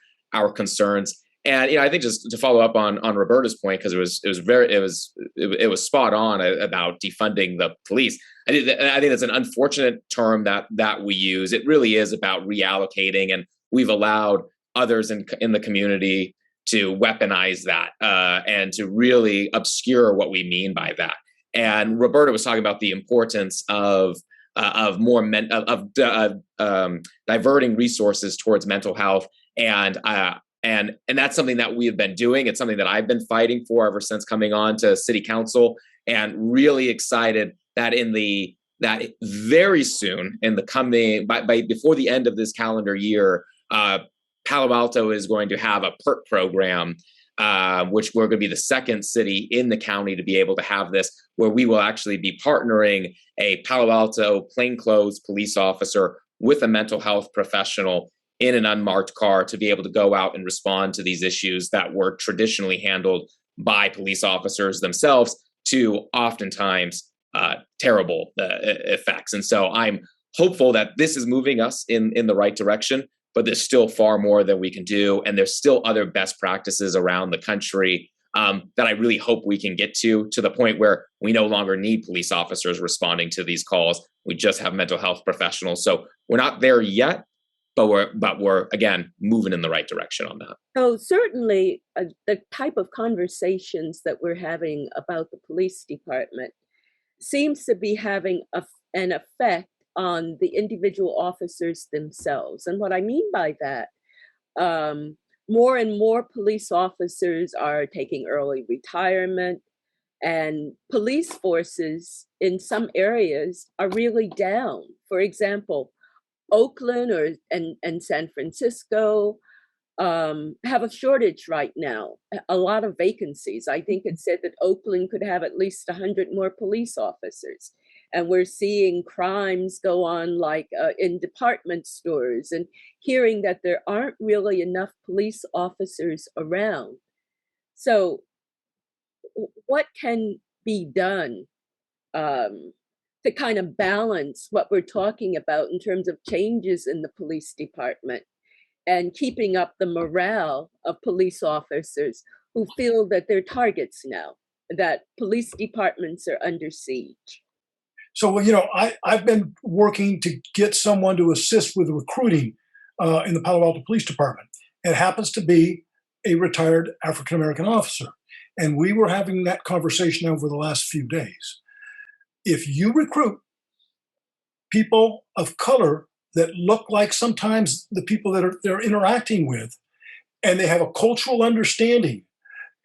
concerns. And I think just to follow up on Roberta's point, because it was spot on about defunding the police. I think that's an unfortunate term that we use. It really is about reallocating, and we've allowed others in the community to weaponize that and to really obscure what we mean by that. And Roberta was talking about the importance of diverting resources towards mental health, and that's something that we have been doing. It's something that I've been fighting for ever since coming on to City Council, and really excited that that very soon in the coming by before the end of this calendar year, Palo Alto is going to have a PERT program, which we're going to be the second city in the county to be able to have this, where we will actually be partnering a Palo Alto plainclothes police officer with a mental health professional in an unmarked car to be able to go out and respond to these issues that were traditionally handled by police officers themselves, to oftentimes terrible effects. And so I'm hopeful that this is moving us in the right direction, but there's still far more that we can do. And there's still other best practices around the country that I really hope we can get to the point where we no longer need police officers responding to these calls. We just have mental health professionals. So we're not there yet, but we're again moving in the right direction on that. So certainly the type of conversations that we're having about the police department seems to be having an effect on the individual officers themselves. And what I mean by that, more and more police officers are taking early retirement, and police forces in some areas are really down. For example, Oakland and San Francisco have a shortage right now, a lot of vacancies. I think it said that Oakland could have at least 100 more police officers. And we're seeing crimes go on like in department stores, and hearing that there aren't really enough police officers around. So what can be done to kind of balance what we're talking about in terms of changes in the police department and keeping up the morale of police officers who feel that they're targets now, that police departments are under siege? So, I've been working to get someone to assist with recruiting in the Palo Alto Police Department. It happens to be a retired African-American officer. And we were having that conversation over the last few days. If you recruit people of color that look like sometimes the people that they're interacting with, and they have a cultural understanding,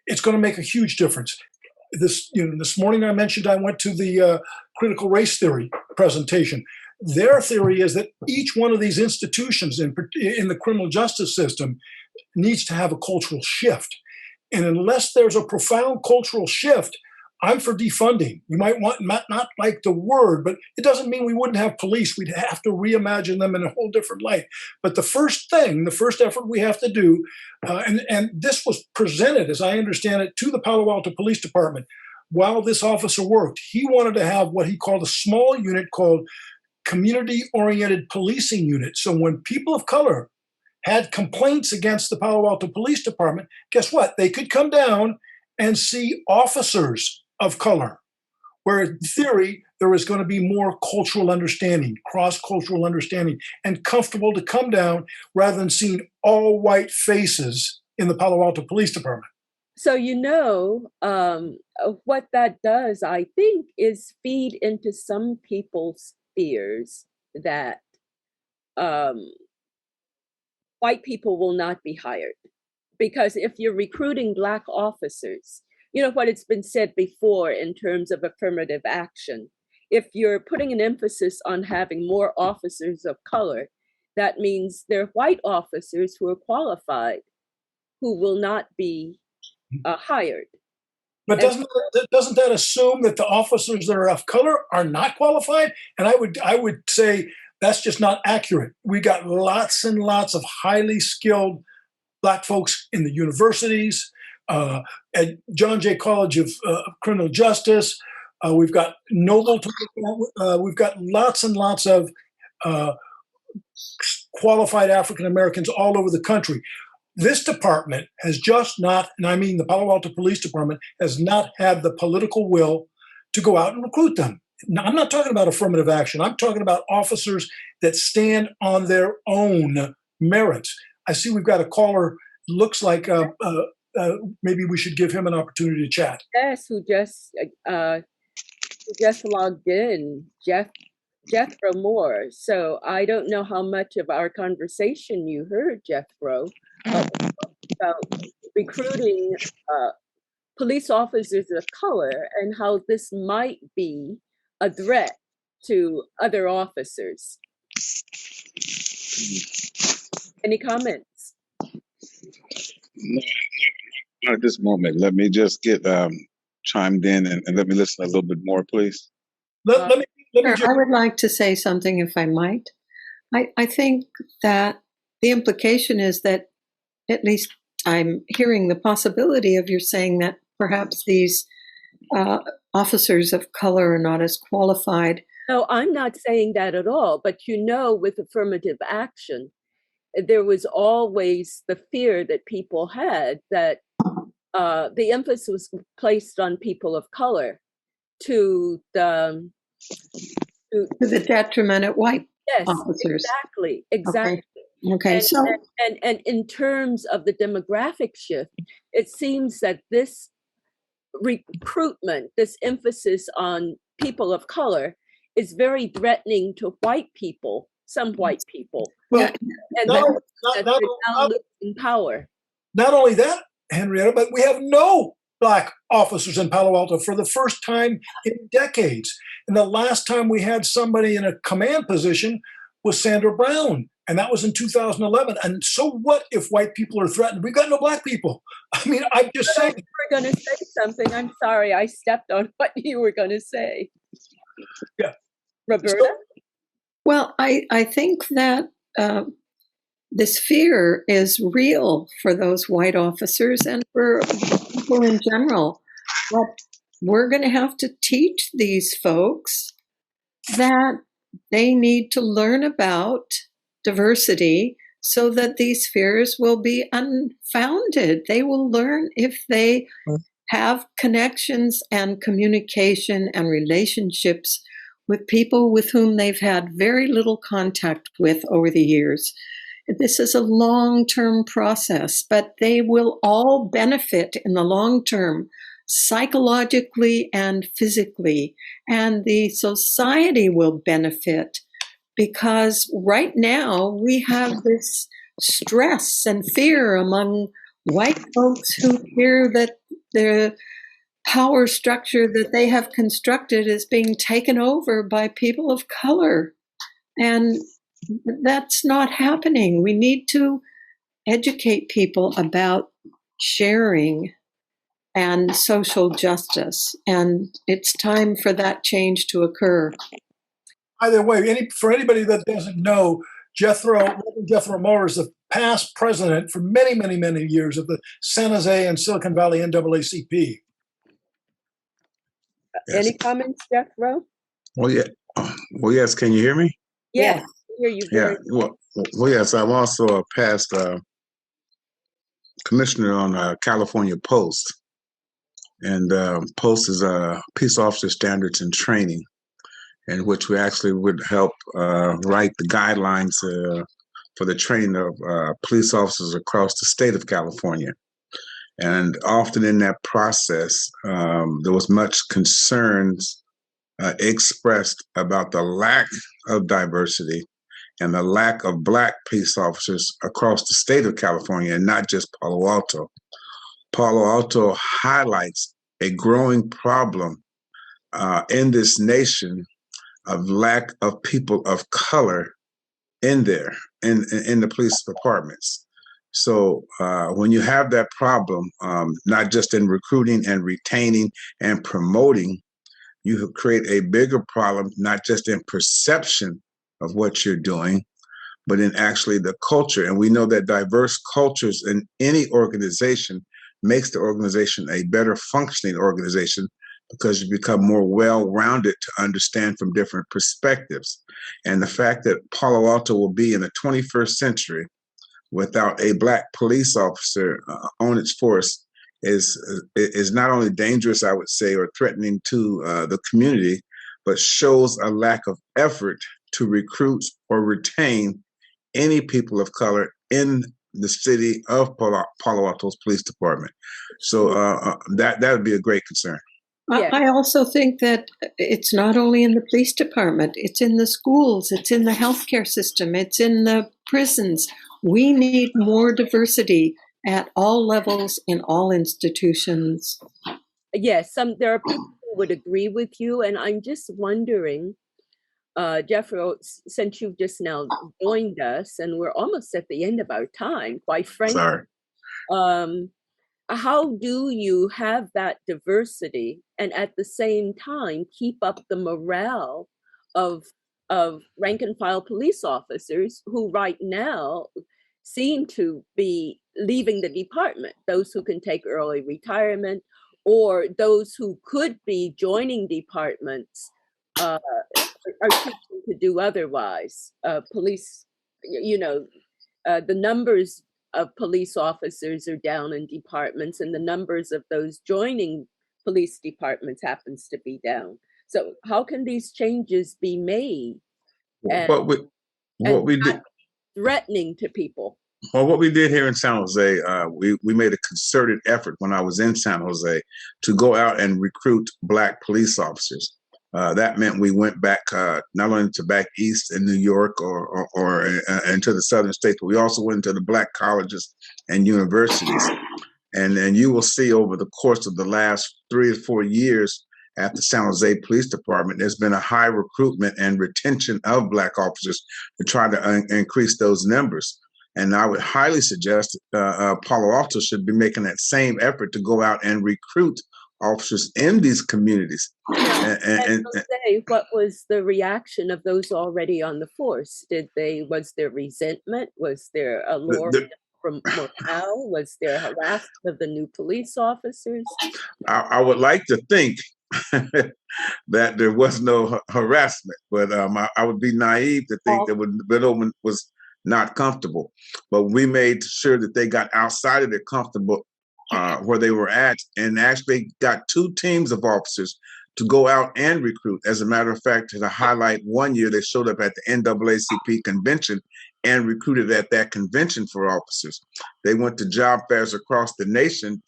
it's going to make a huge difference. This morning I mentioned I went to the critical race theory presentation. Their theory is that each one of these institutions in the criminal justice system needs to have a cultural shift. And unless there's a profound cultural shift, I'm for defunding. You might not like the word, but it doesn't mean we wouldn't have police. We'd have to reimagine them in a whole different light. But the first effort we have to do, and this was presented, as I understand it, to the Palo Alto Police Department while this officer worked. He wanted to have what he called a small unit called community-oriented policing unit. So when people of color had complaints against the Palo Alto Police Department, guess what? They could come down and see officers of color, where in theory, there is going to be more cultural understanding, cross-cultural understanding, and comfortable to come down rather than seeing all white faces in the Palo Alto Police Department. So, what that does, I think, is feed into some people's fears that white people will not be hired. Because if you're recruiting Black officers, what it's been said before in terms of affirmative action, if you're putting an emphasis on having more officers of color, that means there are white officers who are qualified who will not be hired. But doesn't that assume that the officers that are of color are not qualified? And I would say that's just not accurate. We got lots and lots of highly skilled Black folks in the universities, at John Jay College of Criminal Justice. We've got we've got lots and lots of qualified African Americans all over the country. this department has just not, and I mean the Palo Alto Police Department, has not had the political will to go out and recruit them. Now, I'm not talking about affirmative action. I'm talking about officers that stand on their own merits. I see we've got a caller. Looks like maybe we should give him an opportunity to chat. Yes, who just logged in, Jethroe Moore. So I don't know how much of our conversation you heard, Jethroe, about recruiting police officers of color and how this might be a threat to other officers. Any comments? Not at this moment. Let me just get chimed in and let me listen a little bit more, please. Let me just, I would like to say something, if I might. I think that the implication is that, at least I'm hearing the possibility of you saying that perhaps these officers of color are not as qualified. No, I'm not saying that at all. But with affirmative action, there was always the fear that people had that the emphasis was placed on people of color to the detriment of white yes, officers. Exactly. Okay. And in terms of the demographic shift, it seems that this recruitment, this emphasis on people of color, is very threatening to white people, some white people, well, and not, that they're now losing power. Not only that, Henrietta, but we have no Black officers in Palo Alto for the first time in decades. And the last time we had somebody in a command position was Sandra Brown, and that was in 2011. And so what if white people are threatened? We've got no Black people. I mean, I'm just saying. You were going to say something. I'm sorry, I stepped on what you were going to say. Yeah. Roberta? Well, I think that this fear is real for those white officers and for people in general. But we're going to have to teach these folks that they need to learn about diversity so that these fears will be unfounded. They will learn if they have connections and communication and relationships with people with whom they've had very little contact with over the years. This is a long-term process, but they will all benefit in the long term, psychologically and physically, and the society will benefit because right now we have this stress and fear among white folks who hear that the power structure that they have constructed is being taken over by people of color. And that's not happening. We need to educate people about sharing and social justice. And it's time for that change to occur. Either way, for anybody that doesn't know, Jethroe Moore is the past president for many, many, many years of the San Jose and Silicon Valley NAACP. Yes. Any comments, Jethroe? Well, yeah. Well, yes. Can you hear me? Yes. Hear you very well, yes, I'm also a past commissioner on California Post, and Post is Peace Officer Standards and Training, in which we actually would help write the guidelines for the training of police officers across the state of California. And often in that process, there was much concerns expressed about the lack of diversity and the lack of Black police officers across the state of California, and not just Palo Alto. Palo Alto highlights a growing problem in this nation of lack of people of color in there, in the police departments. So when you have that problem, not just in recruiting and retaining and promoting, you create a bigger problem, not just in perception of what you're doing, but in actually the culture. And we know that diverse cultures in any organization makes the organization a better functioning organization because you become more well-rounded to understand from different perspectives. And the fact that Palo Alto will be in the 21st century without a Black police officer on its force is not only dangerous, I would say, or threatening to the community, but shows a lack of effort to recruit or retain any people of color in the city of Palo Alto's police department. So that would be a great concern. Yeah. I also think that it's not only in the police department, it's in the schools, it's in the healthcare system, it's in the prisons. We need more diversity at all levels in all institutions. Yes, there are people who would agree with you, and I'm just wondering, Jethroe, since you've just now joined us, and we're almost at the end of our time, quite frankly. Sorry. How do you have that diversity and at the same time keep up the morale of rank and file police officers who right now seem to be leaving the department, those who can take early retirement or those who could be joining departments are choosing to do otherwise? Police, the numbers of police officers are down in departments, and the numbers of those joining police departments happens to be down. So how can these changes be made? What we did, threatening to people. Well, what we did here in San Jose, we made a concerted effort when I was in San Jose to go out and recruit Black police officers. That meant we went back not only to back east in New York or into the southern states, but we also went into the Black colleges and universities. And you will see over the course of the last 3 or 4 years at the San Jose Police Department, there's been a high recruitment and retention of Black officers to try to increase those numbers. And I would highly suggest Palo Alto should be making that same effort to go out and recruit officers in these communities. And say, what was the reaction of those already on the force? Was there resentment? Was there a lowering from morale? Was there harassment of the new police officers? I would like to think that there was no harassment, but I would be naive to think that Biddleman was not comfortable. But we made sure that they got outside of their comfortable where they were at, and actually got 2 teams of officers to go out and recruit. As a matter of fact, to highlight, one year they showed up at the NAACP convention and recruited at that convention for officers. They went to job fairs across the nation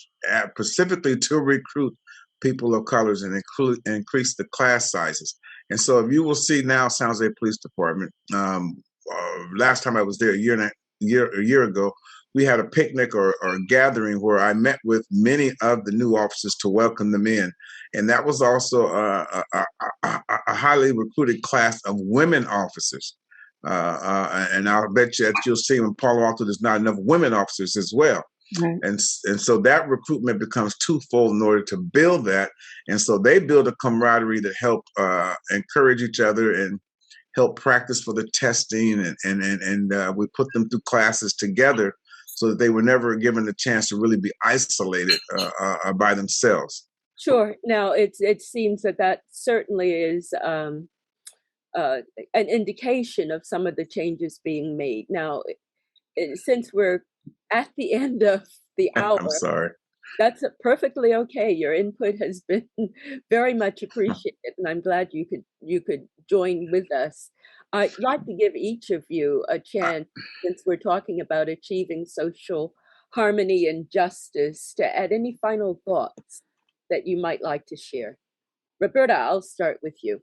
specifically to recruit people of colors and increase the class sizes. And so if you will see now, San Jose Police Department, last time I was there a year ago, we had a picnic or a gathering where I met with many of the new officers to welcome them in. And that was also a highly recruited class of women officers. And I'll bet you that you'll see in Palo Alto, there's not enough women officers as well. Right. And so that recruitment becomes twofold in order to build that. And so they build a camaraderie that help encourage each other and help practice for the testing. And we put them through classes together so that they were never given the chance to really be isolated by themselves. Sure. Now, it seems that certainly is an indication of some of the changes being made. Now, since we're at the end of the hour, I'm sorry. That's perfectly okay. Your input has been very much appreciated, and I'm glad you could join with us. I'd like to give each of you a chance, since we're talking about achieving social harmony and justice, to add any final thoughts that you might like to share. Roberta, I'll start with you.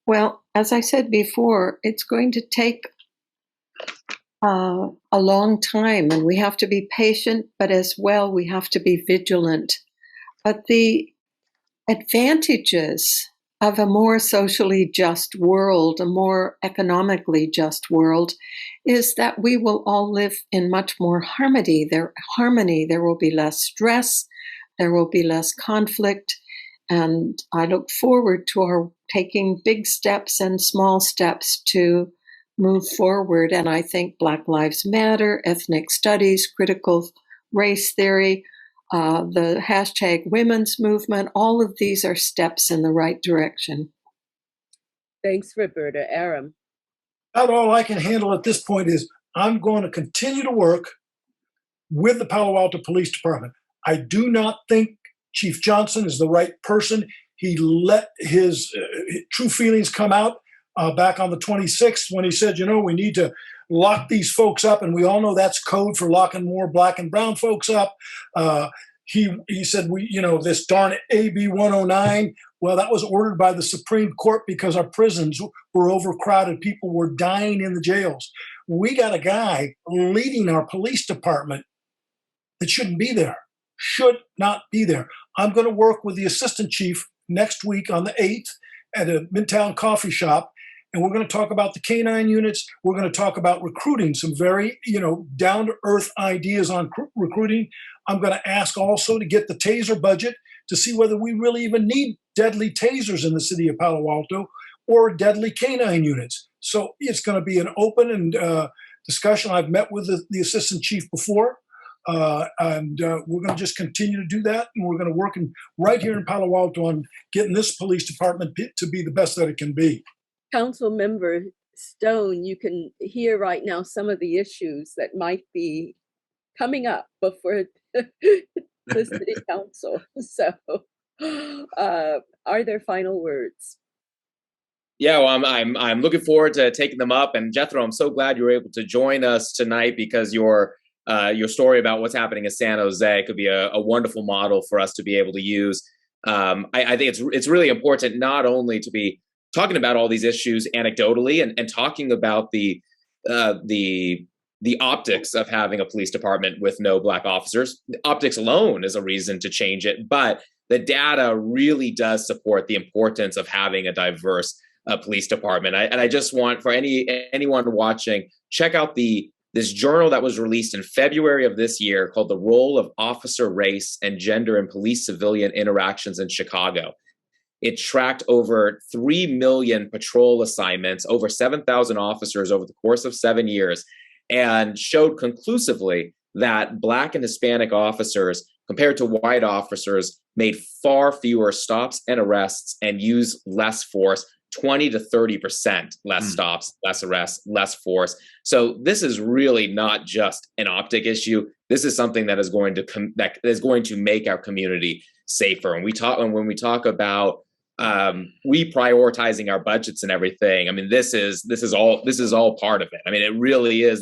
Well, as I said before, it's going to take a long time, and we have to be patient, but as well, we have to be vigilant. But the advantages of a more socially just world, a more economically just world, is that we will all live in much more harmony. There will be less stress, there will be less conflict, and I look forward to our taking big steps and small steps to move forward. And I think Black Lives Matter, ethnic studies, critical race theory, the hashtag women's movement, all of these are steps in the right direction. Thanks, Roberta. Aram. About all I can handle at this point is I'm going to continue to work with the Palo Alto Police Department. I do not think Chief Johnson is the right person. He let his true feelings come out back on the 26th when he said, we need to lock these folks up. And we all know that's code for locking more black and brown folks up. He said, this darn AB 109, well, that was ordered by the Supreme Court because our prisons were overcrowded. People were dying in the jails. We got a guy leading our police department that shouldn't be there, should not be there. I'm going to work with the assistant chief next week on the 8th at a Midtown coffee shop. And we're going to talk about the K-9 units. We're going to talk about recruiting, some very, down-to-earth ideas on recruiting. I'm going to ask also to get the taser budget to see whether we really even need deadly tasers in the city of Palo Alto or deadly K-9 units. So it's going to be an open and discussion. I've met with the assistant chief before, and we're going to just continue to do that. And we're going to work right here in Palo Alto on getting this police department to be the best that it can be. Council Member Stone, you can hear right now some of the issues that might be coming up before the city council. So, are there final words? Yeah, well, I'm looking forward to taking them up. And Jethroe, I'm so glad you were able to join us tonight because your story about what's happening in San Jose could be a wonderful model for us to be able to use. I think it's really important not only to be talking about all these issues anecdotally and talking about the optics of having a police department with no black officers. The optics alone is a reason to change it, but the data really does support the importance of having a diverse police department. And I just want for anyone watching, check out this journal that was released in February of this year called The Role of Officer Race and Gender in Police-Civilian Interactions in Chicago. It tracked over 3 million patrol assignments, over 7,000 officers over the course of 7 years, and showed conclusively that Black and Hispanic officers, compared to white officers, made far fewer stops and arrests and used less force, 20 to 30% less stops, less arrests, less force. So this is really not just an optic issue. This is something that is going to make our community safer. And when we talk about reprioritizing our budgets and everything, I mean, this is all part of it. I mean, it really is.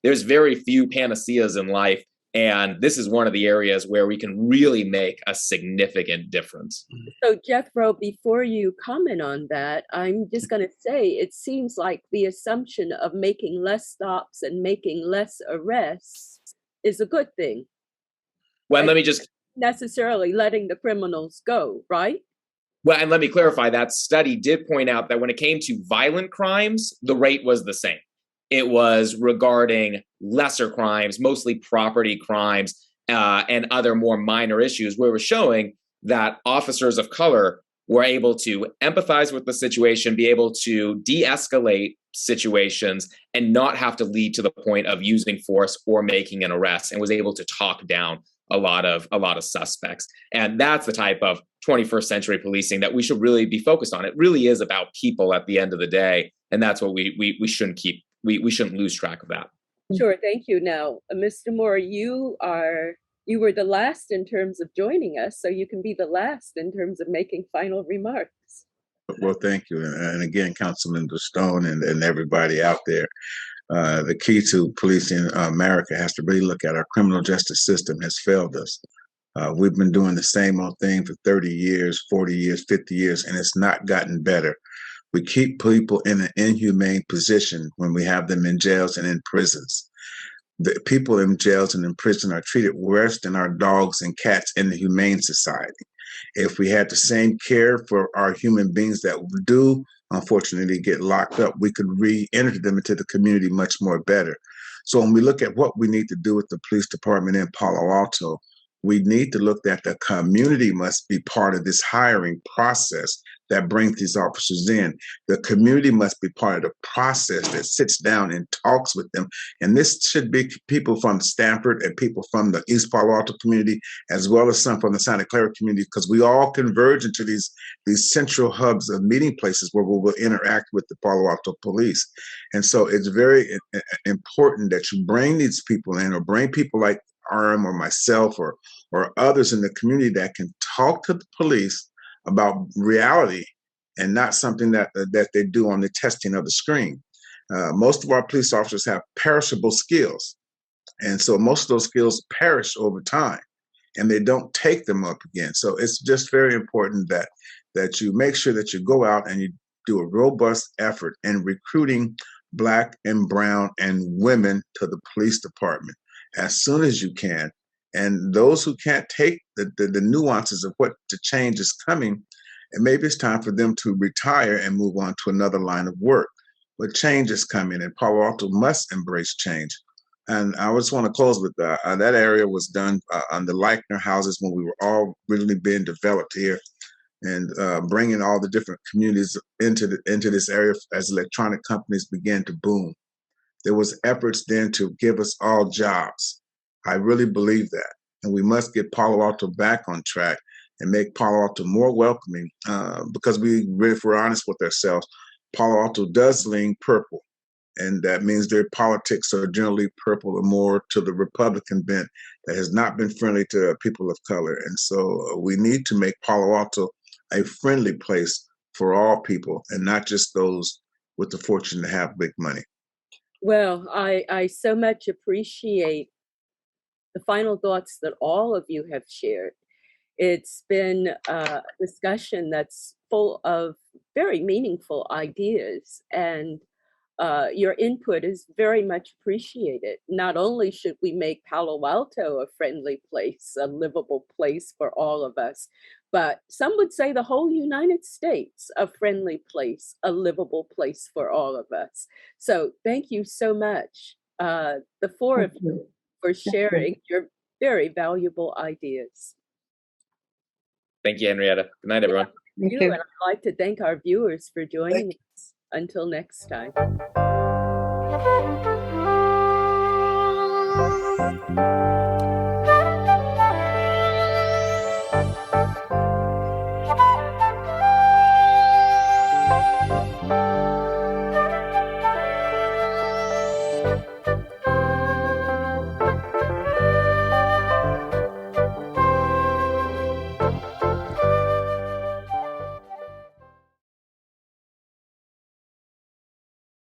There's very few panaceas in life, and this is one of the areas where we can really make a significant difference. So, Jethroe, before you comment on that, I'm just going to say it seems like the assumption of making less stops and making less arrests is a good thing. Well, let me just necessarily letting the criminals go, right? Well, and let me clarify, that study did point out that when it came to violent crimes, the rate was the same. It was regarding lesser crimes, mostly property crimes, and other more minor issues, where we're showing that officers of color were able to empathize with the situation, be able to de-escalate situations, and not have to lead to the point of using force or making an arrest, and was able to talk down a lot of suspects. And that's the type of 21st century policing that we should really be focused on. It really is about people at the end of the day, and that's what we shouldn't lose track of that. Sure, thank you. Now, Mr. Moore, you were the last in terms of joining us, so you can be the last in terms of making final remarks. Well, thank you. And again, Councilman Stone and everybody out there, the key to policing America has to really look at our criminal justice system has failed us. We've been doing the same old thing for 30 years, 40 years, 50 years, and it's not gotten better. We keep people in an inhumane position when we have them in jails and in prisons. The people in jails and in prison are treated worse than our dogs and cats in the humane society. If we had the same care for our human beings that do, unfortunately, get locked up, we could re-enter them into the community much more better. So when we look at what we need to do with the police department in Palo Alto, we need to look at the community must be part of this hiring process that brings these officers in. The community must be part of the process that sits down and talks with them. And this should be people from Stanford and people from the East Palo Alto community, as well as some from the Santa Clara community, because we all converge into these central hubs of meeting places where we will interact with the Palo Alto police. And so it's very important that you bring these people in, or bring people like Aram or myself or others in the community that can talk to the police about reality and not something that they do on the testing of the screen. Most of our police officers have perishable skills. And so most of those skills perish over time and they don't take them up again. So it's just very important that you make sure that you go out and you do a robust effort in recruiting Black and brown and women to the police department as soon as you can. And those who can't take the nuances of what the change is coming, and maybe it's time for them to retire and move on to another line of work. But change is coming, and Palo Alto must embrace change. And I just want to close with that area was done on the Leichner houses when we were all really being developed here, and bringing all the different communities into this area as electronic companies began to boom. There was efforts then to give us all jobs. I really believe that. And we must get Palo Alto back on track and make Palo Alto more welcoming, because if we're honest with ourselves, Palo Alto does lean purple. And that means their politics are generally purple or more to the Republican bent that has not been friendly to people of color. And so we need to make Palo Alto a friendly place for all people and not just those with the fortune to have big money. Well, I so much appreciate the final thoughts that all of you have shared. It's been a discussion that's full of very meaningful ideas, and your input is very much appreciated. Not only should we make Palo Alto a friendly place, a livable place for all of us, but some would say the whole United States a friendly place, a livable place for all of us. So thank you so much, the four of you, for sharing your very valuable ideas. Thank you, Henrietta. Good night, everyone. And I'd like to thank our viewers for joining us. Until next time.